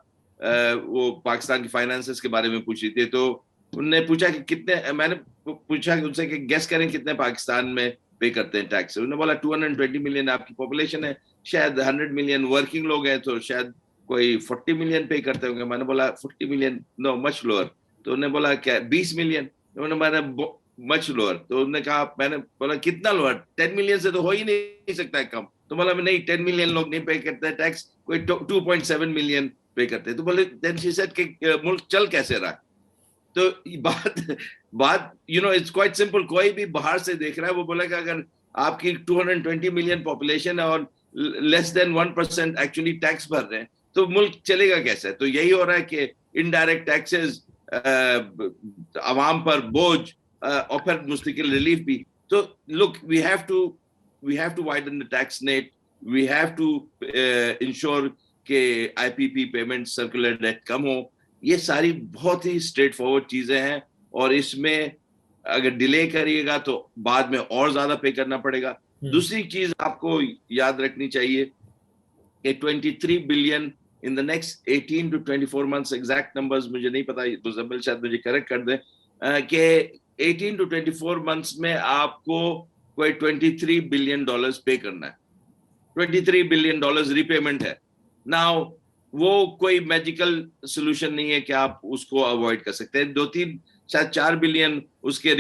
वो पाकिस्तान की फाइनेंसेस के बारे में पूछ रही थी। तो उनने पूछा कि कितने, मैंने पूछा कि उनसे कि गेस करें कितने पाकिस्तान में पे करते हैं टैक्स। उन्होंने बोला 220 मिलियन आपकी पॉपुलेशन है, शायद 100 मिलियन वर्किंग लोग हैं, तो शायद कोई 40 मिलियन पे करते होंगे। मैंने बोला 40 मिलियन, नो मच लोअर। तो उन्होंने बोला क्या 20 मिलियन? मैंने मच लोअर। तो उन्होंने कहा, मैंने बोला कितना लोअर? 10 मिलियन से तो हो ही नहीं सकता है कम। तो बोला नहीं 10 मिलियन लोग नहीं पे करते टैक्स, कोई 2.7 मिलियन पे करते। तो बोले देन शी सेड कि मुल्क चल कैसे रहा है? तो बात इट्स क्वाइट सिंपल। कोई भी बाहर से देख रहा है वो बोलेगा अगर आपकी 220 मिलियन पॉपुलेशन है और लेस देन 1% एक्चुअली टैक्स भर रहे हैं तो मुल्क चलेगा कैसे? तो यही हो रहा है कि इनडायरेक्ट टैक्सेस, अवाम पर बोझ, और फिर मुस्तकिल रिलीफ भी। तो look, we have to widen the tax net, we have to ensure के आईपीपी पेमेंट सर्कुलर डेट कम हो। ये सारी बहुत ही स्ट्रेट फॉरवर्ड चीजें हैं, और इसमें अगर डिले करिएगा तो बाद में और ज्यादा पे करना पड़ेगा। दूसरी चीज आपको याद रखनी चाहिए कि 23 billion in the next 18 to 24 months, exact numbers मुझे नहीं पता, मुजम्मिल शायद मुझे करेक्ट कर दें, कि 18 to 24 months में आपको कोई $23 बिलियन पे करना है। $23 बिलियन रिपेमेंट है। नाउ वो कोई मैजिकल सोल्यूशन नहीं है कि आप उसको अवॉइड कर सकते हैं। 2-3 शायद 4 बिलियन उसके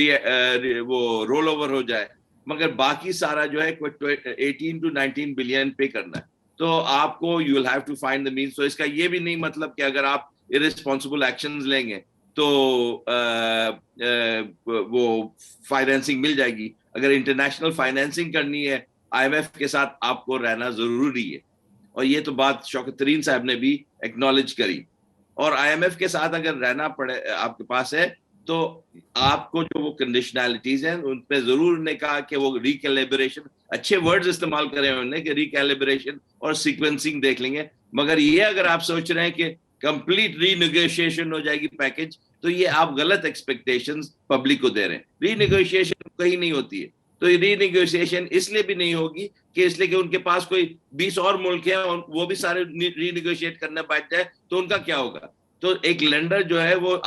वो रोल ओवर हो जाए, मगर बाकी सारा जो है 18 to 19 बिलियन पे करना है। तो आपको you will have to find the means. तो इसका ये भी नहीं मतलब कि अगर आप इररिस्पांसिबल एक्शंस लेंगे तो वो फाइनेंसिंग मिल जाएगी। अगर इंटरनेशनल फाइनेंसिंग करनी है IMF के साथ आपको रहना जरूरी है, और ये तो बात शौकत तरीन साहब ने भी एक्नॉलेज करी। और IMF के साथ अगर रहना पड़े आपके पास है तो आपको जो वो कंडीशनैलिटीज हैं उन पे जरूर ने कहा कि वो रिकैलिब्रेशन, अच्छे वर्ड्स इस्तेमाल करें उन्होंने कि रिकैलिब्रेशन और सीक्वेंसिंग देख लेंगे। मगर ये अगर आप सोच रहे हैं कि कंप्लीट रीनेगोशिएशन हो जाएगी पैकेज, तो ये आप गलत एक्सपेक्टेशंस पब्लिक को दे रहे हैं। रीनेगोशिएशन कहीं नहीं होती है। तो रीनेगोशिएशन इसलिए भी नहीं होगी कि इसलिए कि उनके पास कोई 20 और मुल्क हैं और वो भी सारे रीनेगोशिएट करने बैठ जाए तो उनका क्या होगा? तो एक लेंडर जो है वो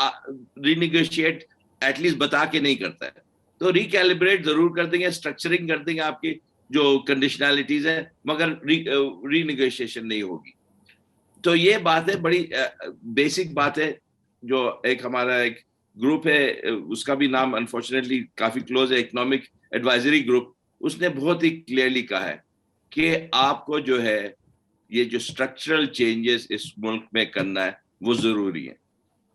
रीनेगोशिएट एटलीस्ट बता के नहीं करता है। तो रिकैलिब्रेट जरूर कर देंगे, स्ट्रक्चरिंग कर देंगे आपकी जो कंडीशनैलिटीज है, मगर रीनेगोशिएशन नहीं होगी। तो ये बात है, बड़ी बेसिक बात है। जो एक हमारा एक ग्रुप है, उसका भी नाम अनफॉर्चुनेटली काफी क्लोज है, इकोनॉमिक एडवाइजरी ग्रुप, उसने बहुत ही क्लियरली कहा है कि आपको जो है ये जो स्ट्रक्चरल चेंजेस इस मुल्क में करना है वो जरूरी है,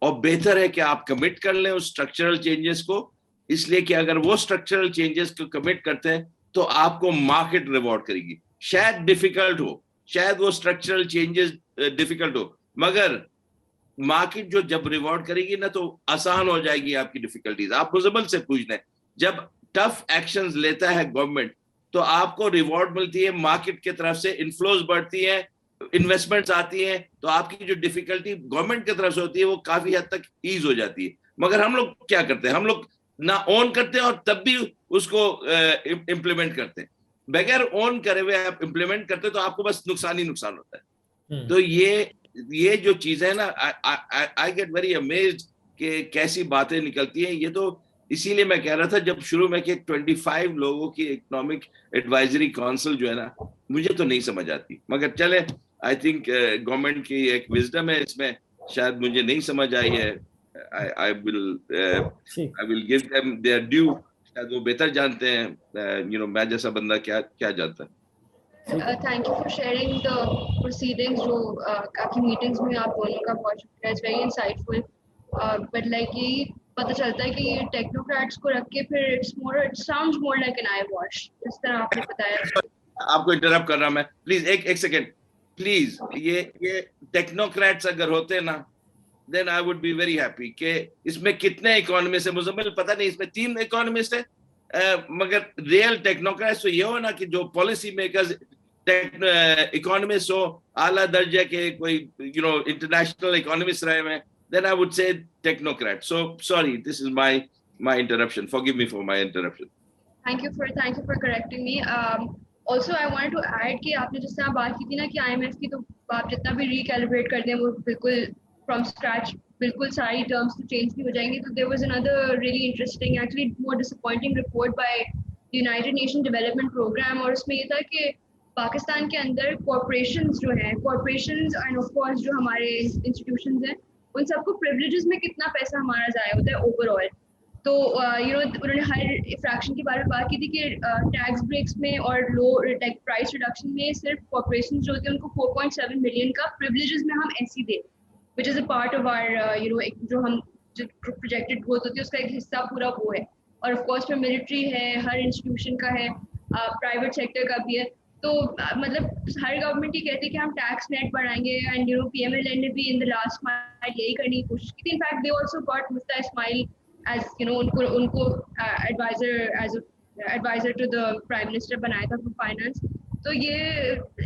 और बेहतर है कि आप कमिट कर लें उस स्ट्रक्चरल चेंजेस को, इसलिए कि अगर वो स्ट्रक्चरल चेंजेस को कमिट करते हैं तो आपको मार्केट रिवॉर्ड करेगी। शायद डिफिकल्ट हो, शायद वो स्ट्रक्चरल चेंजेस डिफिकल्ट हो, मगर मार्केट जो जब रिवॉर्ड करेगी ना तो आसान हो जाएगी आपकी डिफिकल्टीज। आप मुजम्मिल से पूछ लें, जब टफ एक्शंस लेता है गवर्नमेंट तो आपको रिवॉर्ड मिलती है, मार्केट की तरफ से इनफ्लोज बढ़ती है, इन्वेस्टमेंट्स आती हैं, तो आपकी जो डिफिकल्टी गवर्नमेंट की तरफ से होती है वो काफी हद तक ईज हो जाती है। मगर हम लोग क्या करते हैं, हम लोग ना ओन करते हैं और तब भी उसको इम्प्लीमेंट करते हैं। बगैर ओन करे हुए आप इम्प्लीमेंट करते हैं तो आपको बस नुकसान ही नुकसान होता है। तो ये जो चीजें है ना, आई गेट वेरी अमेज्ड कि कैसी बातें निकलती हैं। ये तो इसीलिए मैं कह रहा था जब शुरू में कि 25 लोगों की इकोनॉमिक एडवाइजरी काउंसिल जो है ना, मुझे तो नहीं समझ आती, मगर चले, आई थिंक गवर्नमेंट की एक विजडम है इसमें, शायद मुझे नहीं समझ आई है। I will give them there due, शायद वो बेहतर जानते हैं, मैं जैसा बंदा क्या क्या जानता है। Thank you for sharing the proceedings जो आपकी मीटिंग्स में आप दोनों का बहुत शुक्रिया, it's very insightful. But like ये पता चलता है कि ये टेक्नोक्रेट्स को रख के फिर it sounds more like an I wash, जिस तरह आपने बताया। आपको इंटरप्ट कर रहा मैं, प्लीज एक सेकेंड प्लीज। ये टेक्नोक्रेट्स अगर होते ना, then I would be very happy कि इसमें कितने इकोनॉमिस्ट है, मुझे पता नहीं, इसमें 3 इकोनॉमिस्ट है, मगर रियल टेक्नोक्रेट्स तो ये हो ना कि जो पॉलिसी मेकर्स इकोनॉमिस्ट हो, आला दर्जे के कोई इंटरनेशनल इकोनॉमिस्ट रहे हैं, then I would say technocrat. So sorry, this is my interruption. Forgive me for my interruption. Thank you for correcting me. Also I wanted to add कि आपने जिस तरह बात की थी ना कि IMF की, तो आप जितना भी recalibrate करते हैं वो बिल्कुल from scratch, बिल्कुल सारी terms तो change नहीं हो जाएंगी। तो there was another really interesting, actually more disappointing report by the United Nations Development Program, और उसमें ये था कि पाकिस्तान के अंदर corporations जो हैं, corporations and of course जो हमारे institutions हैं, उन सबको प्रिविलेजेस में कितना पैसा हमारा जाया होता है ओवरऑल। तो उन्होंने हर फ्रैक्शन के बारे में बात की थी कि टैक्स ब्रेक्स में और लो प्राइस रिडक्शन में सिर्फ कॉर्पोरेशन जो होते हैं उनको 4.7 मिलियन का प्रिविलेजेस में हम ऐसी दे, which is a part of our जो हम जो प्रोजेक्टेड ग्रोथ होती है उसका एक हिस्सा पूरा वो है। और ऑफ कोर्स फिर मिलिट्री है, हर इंस्टीट्यूशन का है, प्राइवेट सेक्टर का भी है। तो मतलब हर गवर्नमेंट ही कहती है कि हम टैक्स नेट बढ़ाएंगे, एंड PMLN ने भी इन द लास्ट माइल यही करने की कोशिश की थी। In fact they also got Miftah Ismail as उनको adviser to the prime minister बनाया था फॉर फाइनेंस। तो ये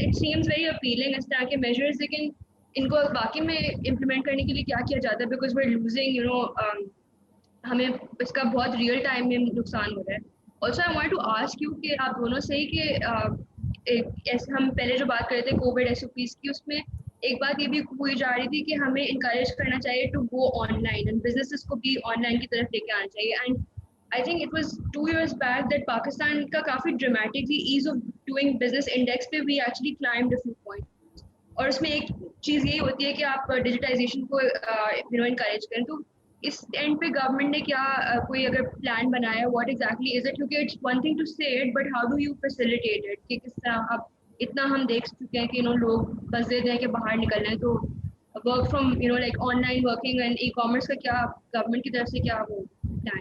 इट सीम्स वेरी अपीलिंग इस तरह के मेजर्स, लेकिन इनको बाकी में इम्प्लीमेंट करने के लिए क्या किया जाता है, बिकॉज वी आर लूजिंग हमें इसका बहुत रियल टाइम में नुकसान हो रहा है। Also I want to ask you कि आप दोनों से ही कि ऐसे हम पहले जो बात कर रहे थे कोविड SOPs की, उसमें एक बात ये भी हुई जा रही थी कि हमें इनकरेज करना चाहिए to go online, and businesses को भी ऑनलाइन की तरफ लेके आना चाहिए। And I think it was 2 years back that Pakistan का काफ़ी dramatically ease of doing business index पे we actually climbed a few point, और उसमें एक चीज़ यही होती है कि आप डिजिटाइजेशन को इनकरेज करें। तो इस एंड पे गवर्नमेंट ने क्या कोई अगर प्लान बनाया, व्हाट एग्जैक्टली इज इट? क्योंकि इट्स वन थिंग टू से it, but how do you facilitate it कि किस तरह अब इतना हम देख चुके हैं कि लोग बस देते हैं कि बाहर निकलना है, तो work from like online working and e-commerce का क्या गवर्नमेंट की तरफ से क्या वो प्लान?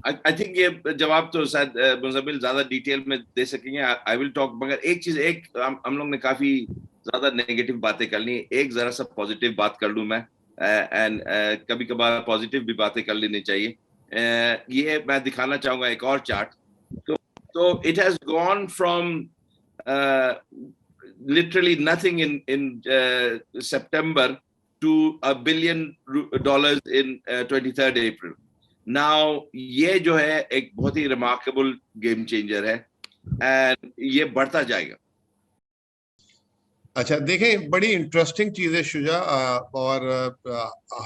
आई थिंक ये जवाब तो शायद मुज़म्मिल ज्यादा डिटेल में दे सकेंगे, आई विल टॉक। मगर एक चीज, हम लोग ने काफी ज्यादा नेगेटिव बातें कर ली, एक जरा सा पॉजिटिव बात कर लूं मैं, एंड कभी कभार पॉजिटिव भी बातें कर लेनी चाहिए। ये मैं दिखाना चाहूंगा एक और चार्ट। तो it has gone from literally nothing in September to $1 billion in 23rd April. Now ये जो है एक बहुत ही remarkable game changer है, and ये बढ़ता जाएगा। अच्छा देखें, बड़ी इंटरेस्टिंग चीज है शुजा, और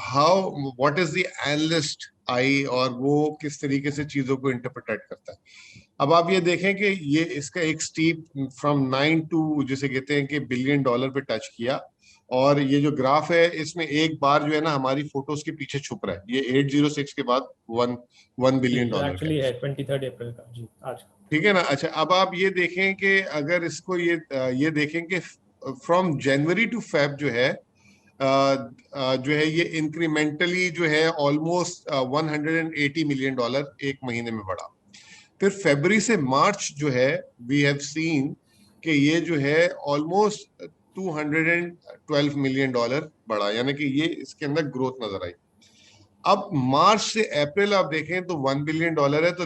how what is the analyst I, और वो किस तरीके से चीजों को इंटरप्रेट करता है। अब आप ये देखें कि ये इसका एक स्टीप फ्रॉम 9 टू जिसे कहते हैं कि $1 बिलियन पे टच किया, और ये जो ग्राफ है इसमें एक बार जो है ना हमारी फोटोज के पीछे छुप रहा है, ये 806 के बाद $1 बिलियन एक्चुअली है 23 अप्रैल का जी आज, ठीक है ना। अच्छा अब आप ये देखें कि अगर इसको ये देखें कि फ्रॉम जनवरी टू फेब जो है ये इंक्रीमेंटली जो है ऑलमोस्ट $180 मिलियन एक महीने में बढ़ा। फिर फरवरी से मार्च जो है वी हैव सीन कि ये जो है ऑलमोस्ट $212 मिलियन बढ़ा, यानी कि ये इसके अंदर ग्रोथ नजर आई। अब मार्च से अप्रैल आप देखें तो $1 बिलियन है, तो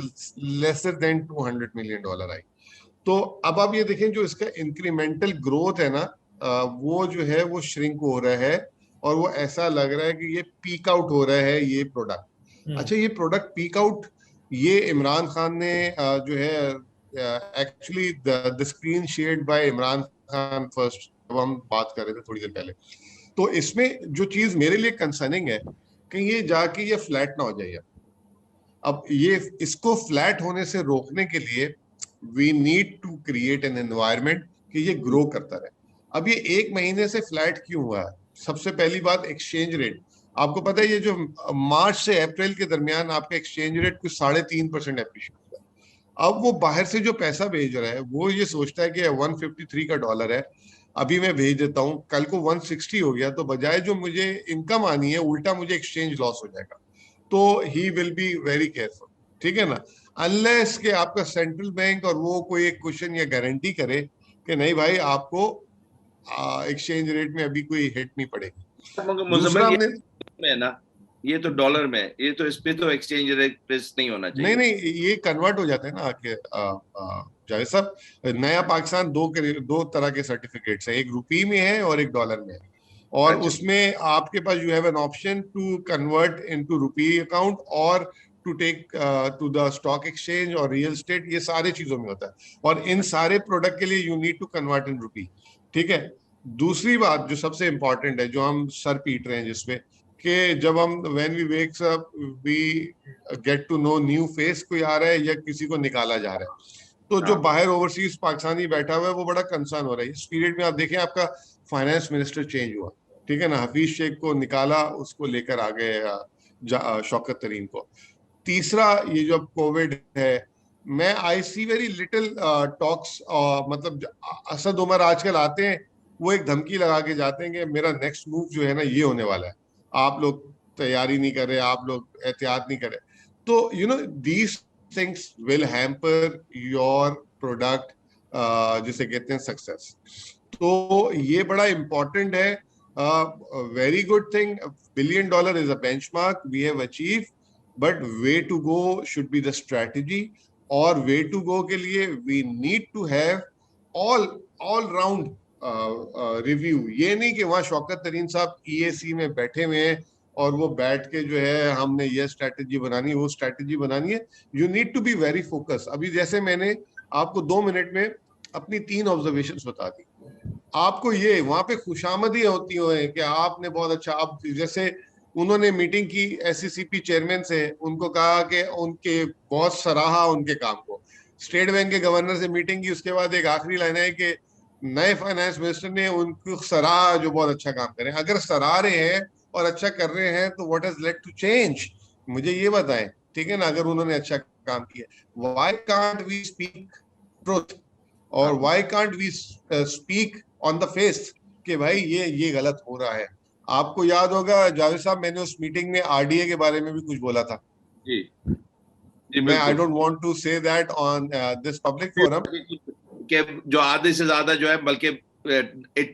लेसर देन $200 मिलियन आई। तो अब आप ये देखें जो इसका इंक्रीमेंटल ग्रोथ है ना, वो जो है वो श्रिंक हो रहा है, और वो ऐसा लग रहा है कि ये पीक आउट हो रहा है ये प्रोडक्ट। अच्छा ये प्रोडक्ट पीक आउट, ये इमरान खान ने जो है actually the screen shared by Imran Khan first, जब हम बात कर रहे थे थोड़ी देर पहले, तो इसमें जो चीज मेरे लिए कंसर्निंग है कहीं ये जाके ये फ्लैट ना हो जाए। अब ये इसको फ्लैट होने से रोकने के लिए we need to create an environment कि ये ग्रो करता रहे। अब ये 1 महीने से फ्लैट क्यों हुआ है? सबसे पहली बात, एक्सचेंज रेट। आपको पता है ये जो मार्च से अप्रैल के दरमियान आपका एक्सचेंज रेट कुछ 3.5% एप्रिशिएट हुआ। अब वो बाहर से जो पैसा भेज रहा है वो ये सोचता है कि 153 का डॉलर है, अभी मैं भेज देता हूँ, कल को 160 हो गया तो बजाय जो मुझे इनकम आनी है उल्टा मुझे एक्सचेंज लॉस हो जाएगा। तो he will be very careful, ठीक है ना, अनलेस के आपका सेंट्रल बैंक और वो कोई एक क्वेश्चन या गारंटी करे कि नहीं भाई आपको एक्सचेंज रेट में अभी कोई हिट नहीं पड़ेगी। दूसरा मुजम्मिल, ये हमने में है ना, ये तो डॉलर में है, ये तो इस पे तो एक्सचेंज रेट रिस्क नहीं होना नहीं चाहिए। नहीं ये कन्वर्ट हो जाता है ना आके जावेद साहब। नया पाकिस्तान दो तरह के सर्टिफिकेट्स है, एक रुपी में है और एक डॉलर में है, और अच्छा, उसमें आपके पास you have an option to convert into rupee account और to take to the stock exchange और रियल एस्टेट, ये सारे चीजों में होता है, और इन सारे प्रोडक्ट के लिए you need to convert in rupee, ठीक है। दूसरी बात जो सबसे इंपॉर्टेंट है, जो हम सर पीट रहे हैं जिसपे, कि जब हम when we wakes up we get to know new face कोई आ रहा है या किसी को निकाला जा रहा है, तो जो हाँ, बाहर ओवरसीज पाकिस्तानी बैठा हुआ है वो बड़ा कंसर्न हो रहा है। इस पीरियड में आप देखें आपका फाइनेंस मिनिस्टर चेंज हुआ, ठीक है ना, हफीज शेख को निकाला, उसको लेकर आ गए शौकत तरीन को। तीसरा, ये जो कोविड है, मैं आई सी वेरी लिटिल टॉक्स, मतलब असद उमर आजकल आते हैं, वो एक धमकी लगा के जाते हैं कि मेरा नेक्स्ट मूव जो है ना ये होने वाला है, आप लोग तैयारी नहीं कर रहे, आप लोग एहतियात नहीं कर रहे। तो you know these things will hamper your product, जिसे कहते हैं सक्सेस। तो ये बड़ा इंपॉर्टेंट है। Very good thing, $1 billion is a benchmark we have achieve, but way to go should be the strategy, और वे टू गो के लिए we need to have all all round review. ये नहीं कि वहां शौकत तरीन साहब EAC में बैठे हुए हैं और वो बैठ के जो है हमने ये स्ट्रैटेजी बनानी है वो स्ट्रैटेजी बनानी है। You need to be very focus. अभी जैसे मैंने आपको 2 मिनट में अपनी 3 ऑब्जर्वेशंस बता दी, आपको ये वहां पे खुशामदी होती है कि आपने बहुत अच्छा, आप जैसे उन्होंने मीटिंग की SCCP चेयरमैन से, उनको कहा कि उनके बहुत सराहा उनके काम को, स्टेट बैंक के गवर्नर से मीटिंग की, उसके बाद एक आखिरी लाइन है कि नए फाइनेंस मिनिस्टर ने उनको सराहा जो बहुत अच्छा काम करें। अगर सराह रहे हैं और अच्छा कर रहे हैं तो what has led to change, मुझे ये बताएं, ठीक है ना। अगर उन्होंने अच्छा काम किया, why can't we speak truth, और हाँ, why can't we speak on the face कि भाई ये गलत हो रहा है। आपको याद होगा जावेद साहब, मैंने उस मीटिंग में RDA के बारे में भी कुछ बोला था। जी जी, मैं आई बिल्कुल। Don't want to say that on this public forum. कि जो आधे से ज्यादा जो है, बल्कि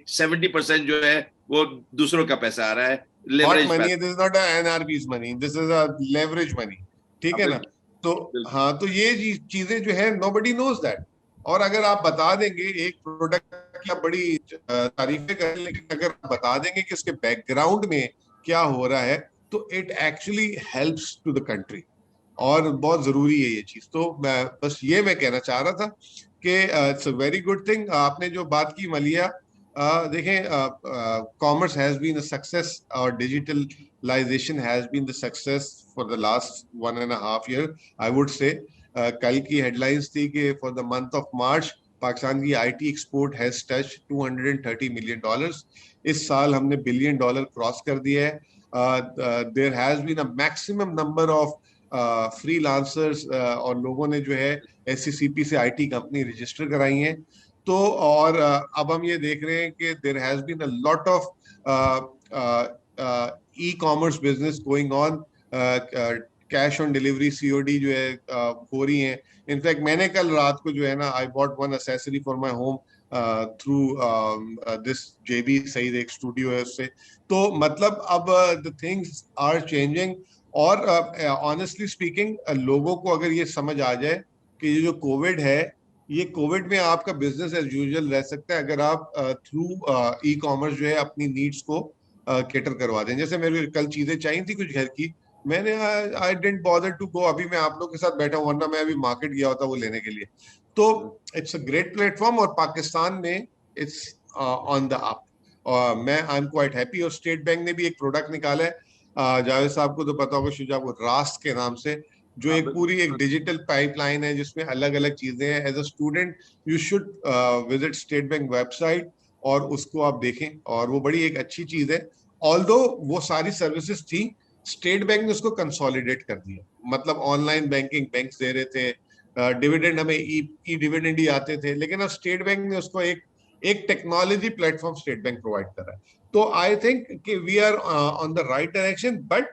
70% जो है वो दूसरों का पैसा आ रहा है, हॉट लेवरेज मनी है, पैसा। This is not NRB's money, this is a leverage money, ठीक हाँ, है ना। बिल्कुल तो बिल्कुल। हाँ, तो ये चीजें जो है नोबडी नोज दैट। और अगर आप बता देंगे एक प्रोडक्ट की आप बड़ी तारीफें करें, लेकिन अगर आप बता देंगे कि उसके बैकग्राउंड में क्या हो रहा है, तो it actually helps to the country, और बहुत जरूरी है ये चीज। तो मैं कहना चाह रहा था कि it's a very good thing. आपने जो बात की मलिया, देखें, commerce has been a success और digitalization has been the success for the last 1.5 year, I would say. कल की हेडलाइंस थी कि for the month of March Pakistan की IT export has touch $230 million। इस साल हमने $1 billion क्रॉस कर दिया है। There has been a maximum number of freelancers, और लोगों ने जो है SCCP से IT कंपनी रजिस्टर कराई हैं। तो और अब हम ये देख रहे हैं कि there has been a lot of e-commerce business going on, cash on delivery COD जो है हो रही हैं। इनफैक्ट मैंने कल रात को जो है ना, I bought one accessory for my home through this JB Saeed, एक स्टूडियो है उससे। तो मतलब अब द थिंग्स आर चेंजिंग। और ऑनेस्टली स्पीकिंग, लोगों को अगर ये समझ आ जाए कि ये जो कोविड है, ये कोविड में आपका बिजनेस एज यूजुअल रह सकता है अगर आप थ्रू ई-कॉमर्स जो है अपनी नीड्स को केटर करवा दें। जैसे मेरे कल चीजें चाहिए थी कुछ घर की, मैंने I didn't bother to go, अभी मैं आप लोग के साथ बैठा हूं, वरना मैं अभी मार्केट गया होता वो लेने के लिए। तो इट्स अ ग्रेट प्लेटफॉर्म, और पाकिस्तान में इट्स ऑन द अप, और मैं आई एम क्वाइट हैप्पी। और स्टेट बैंक ने भी एक प्रोडक्ट निकाला है, जावेद साहब को तो पता होगा, शुजा को, रास्ट के नाम से, जो एक पूरी एक डिजिटल पाइपलाइन है जिसमें अलग अलग चीजें हैं। As a student you should visit state bank website और उसको आप देखें, और वो बड़ी एक अच्छी चीज है। ऑल्दो वो सारी सर्विसेज थी, स्टेट बैंक ने उसको कंसोलिडेट कर दिया। मतलब ऑनलाइन बैंकिंग बैंक्स दे रहे थे, डिविडेंड हमें ई डिविडेंड ही आते थे, लेकिन अब स्टेट बैंक ने उसको एक technology platform state bank provide कर रहा है। तो आई थिंक कि we are on the right direction, but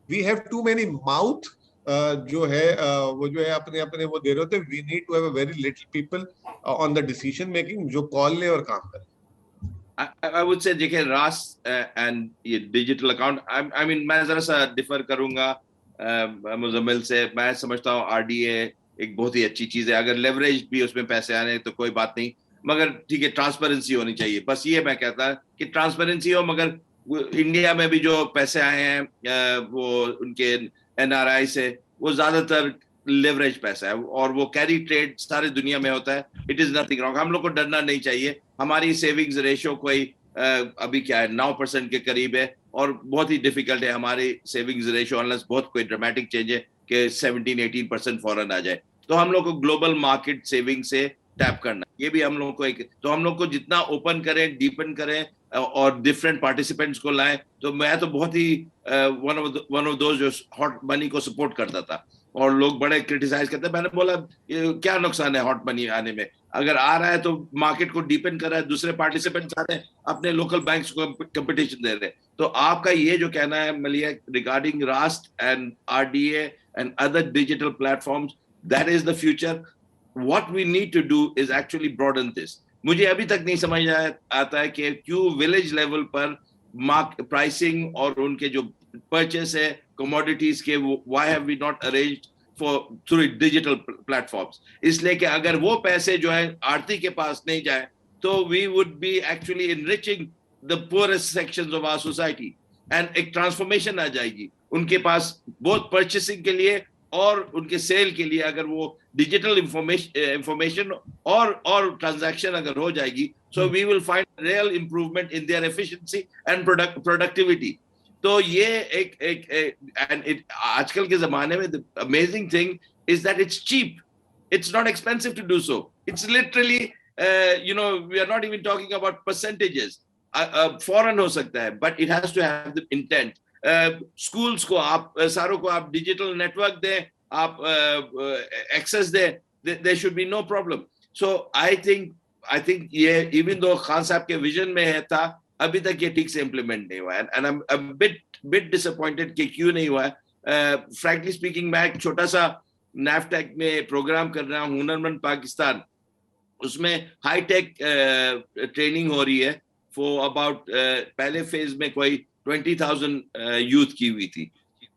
we have too many mouth जो है वो जो है अपने अपने वो दे रहे होते। We need to have a very little people on the decision making, जो कॉल ले और काम करे। I would say देखिए रास्ट एंड ये डिजिटल अकाउंट, आई मीन मैं जरा सा डिफर करूंगा मुजम्मिल से। मैं समझता हूँ आरडीए एक बहुत ही अच्छी चीज है, अगर लेवरेज भी उसमें पैसे आने तो कोई बात नहीं, मगर ठीक है ट्रांसपेरेंसी होनी चाहिए। बस ये मैं कहता कि ट्रांसपेरेंसी हो, मगर इंडिया में भी जो पैसे आए हैं वो उनके एनआरआई से, वो ज्यादातर लेवरेज पैसा है और वो कैरी ट्रेड सारी दुनिया में होता है। इट इज नथिंग रॉन्ग, हम लोग को डरना नहीं चाहिए। हमारी सेविंग्स रेशियो कोई अभी क्या है 9% के करीब है, और बहुत ही डिफिकल्ट है हमारी सेविंग्स रेशियो अनलेस बहुत कोई ड्रामेटिक चेंज है कि 17-18% फौरन आ जाए। तो हम लोग को ग्लोबल मार्केट सेविंग से टैप करना, ये भी हम लोग को एक, तो हम लोग को जितना ओपन करें, डीपन करें और डिफरेंट पार्टिसिपेंट्स को लाएं। तो मैं तो बहुत ही वन ऑफ दोज जो हॉट मनी को सपोर्ट करता था, और लोग बड़े क्रिटिसाइज करते हैं। मैंने बोला क्या नुकसान है हॉट मनी आने में, अगर आ रहा है तो मार्केट को डीपन कर रहा है, दूसरे पार्टिसिपेंट्स आ रहे हैं, अपने लोकल बैंक्स को कंपटीशन दे रहे हैं। तो आपका ये जो कहना है Maliha regarding Raast and RDA and other digital platforms, that is the future. What we need to do is actually broaden this. मुझे अभी तक नहीं समझ आता है कि क्यों विलेज लेवल पर प्राइसिंग और उनके जो परचेस है कमोडिटीज के, why have we not arranged for through digital platforms. इसलिए कि अगर वो पैसे जो है आरती के पास नहीं जाए तो we would be actually enriching the poorest sections of our society, and एक ट्रांसफॉर्मेशन आ जाएगी उनके पास बोथ परचेसिंग के लिए और उनके सेल के लिए। अगर वो डिजिटल इंफॉर्मेशन और ट्रांजैक्शन अगर हो जाएगी, so we will find real improvement in their efficiency and productivity. तो ये एक आजकल के जमाने में the amazing thing is that it's cheap, it's not expensive to do so. It's literally we are not even talking about percentages. Foreign हो सकता है, but it has to have the intent. Schools को आप सारों को आप digital network दें, आप एक्सेस दें, there should be no problem. So I think ये even though खान साहब के विजन में है था, अभी तक ये ठीक से इम्प्लीमेंट नहीं हुआ है, and I'm a bit disappointed कि क्यों नहीं हुआ है। Frankly speaking, मैं एक छोटा सा नैफटेक में प्रोग्राम कर रहा हूँ, हुनरमंद पाकिस्तान, उसमें हाईटेक ट्रेनिंग हो रही है फॉर अबाउट पहले फेज में कोई 20,000 यूथ की हुई थी।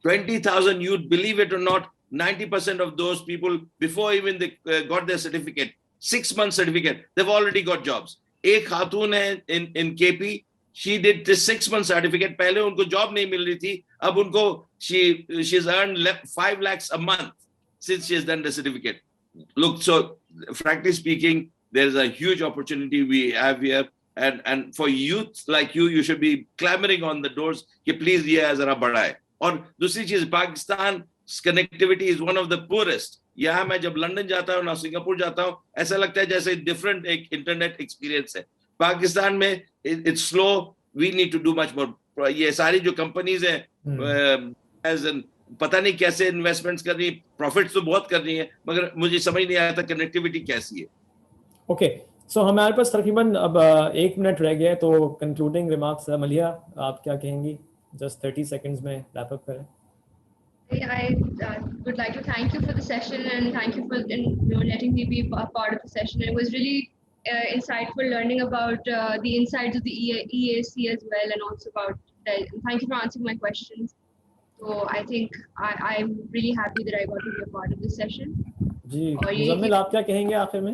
20,000 यूथ, बिलीव इट और not, 90% of those people before even they got their certificate, 6-month certificate, they've already got jobs. एक खातून है in KP, she did this 6-month certificate, पहले उनको जॉब नहीं मिल रही थी, अब उनको she's earned 5 lakhs a month since she has done the certificate. Look, so frankly speaking, there is a huge opportunity we have here, and for youth like you should be clamoring on the doors कि please ये जरा बढ़ाए। और दूसरी चीज, Pakistan connectivity is one of the poorest. यहाँ मैं जब लंदन जाता हूँ ना सिंगापुर जाता हूँ, ऐसा लगता है जैसे डिफरेंट एक इंटरनेट एक्सपीरियंस है। पाकिस्तान में it's slow, we need to do much more। ये सारी जो कंपनीज हैं पता नहीं कैसे इन्वेस्टमेंट्स कर रही है, प्रॉफिट्स तो बहुत कर रही है, मगर मुझे समझ नहीं आता कनेक्टिविटी कैसी है। ओके, सो हमारे पास तकरीबन अब 1 मिनट रह गया है, तो कंक्लूडिंग रिमार्क्स मलिया आप क्या कहेंगी? जस्ट 30 सेकंड्स में रैप अप करें। I would like to thank you for the session, and thank you for letting me be a part of the session. It was really insightful learning about the insides of the EAC as well, and also about thank you for answering my questions. So I think I'm really happy that I got to be a part of this session. जी, मुजम्मिल आप क्या कहेंगे आखिर में?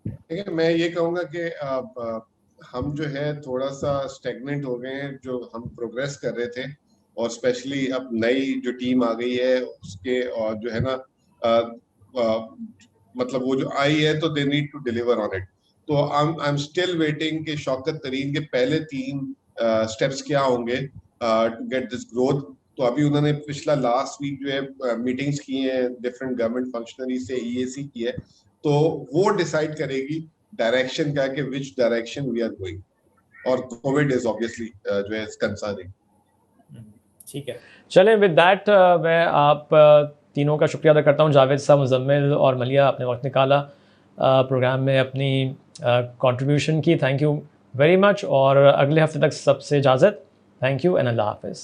देखिए, मैं ये कहूँगा कि हम जो है थोड़ा सा स्टैग्नेंट हो गए हैं, जो हम प्रोग्रेस कर रहे थे, और स्पेशली अब नई जो टीम आ गई है उसके, और जो है ना मतलब वो जो आई है, तो they need to deliver on it. तो आई एम स्टिल वेटिंग कि शौकत तरीन के पहले 3 स्टेप्स क्या होंगे टू गेट दिस ग्रोथ। तो अभी उन्होंने पिछला लास्ट वीक जो है मीटिंग्स की हैं डिफरेंट गवर्नमेंट फंक्शनरी से, EAC की है, तो वो डिसाइड करेगी डायरेक्शन क्या कि which direction we are going, और कोविड इज ऑब्वियसली जो है कंसर्निंग। ठीक है, चलें विद दैट मैं आप तीनों का शुक्रिया अदा करता हूँ, जावेद साहब, मुजम्मिल और मलिया, आपने वक्त निकाला प्रोग्राम में अपनी कंट्रीब्यूशन की, थैंक यू वेरी मच। और अगले हफ्ते तक सबसे इजाज़त, थैंक यू एंड अल्लाह हाफिज़।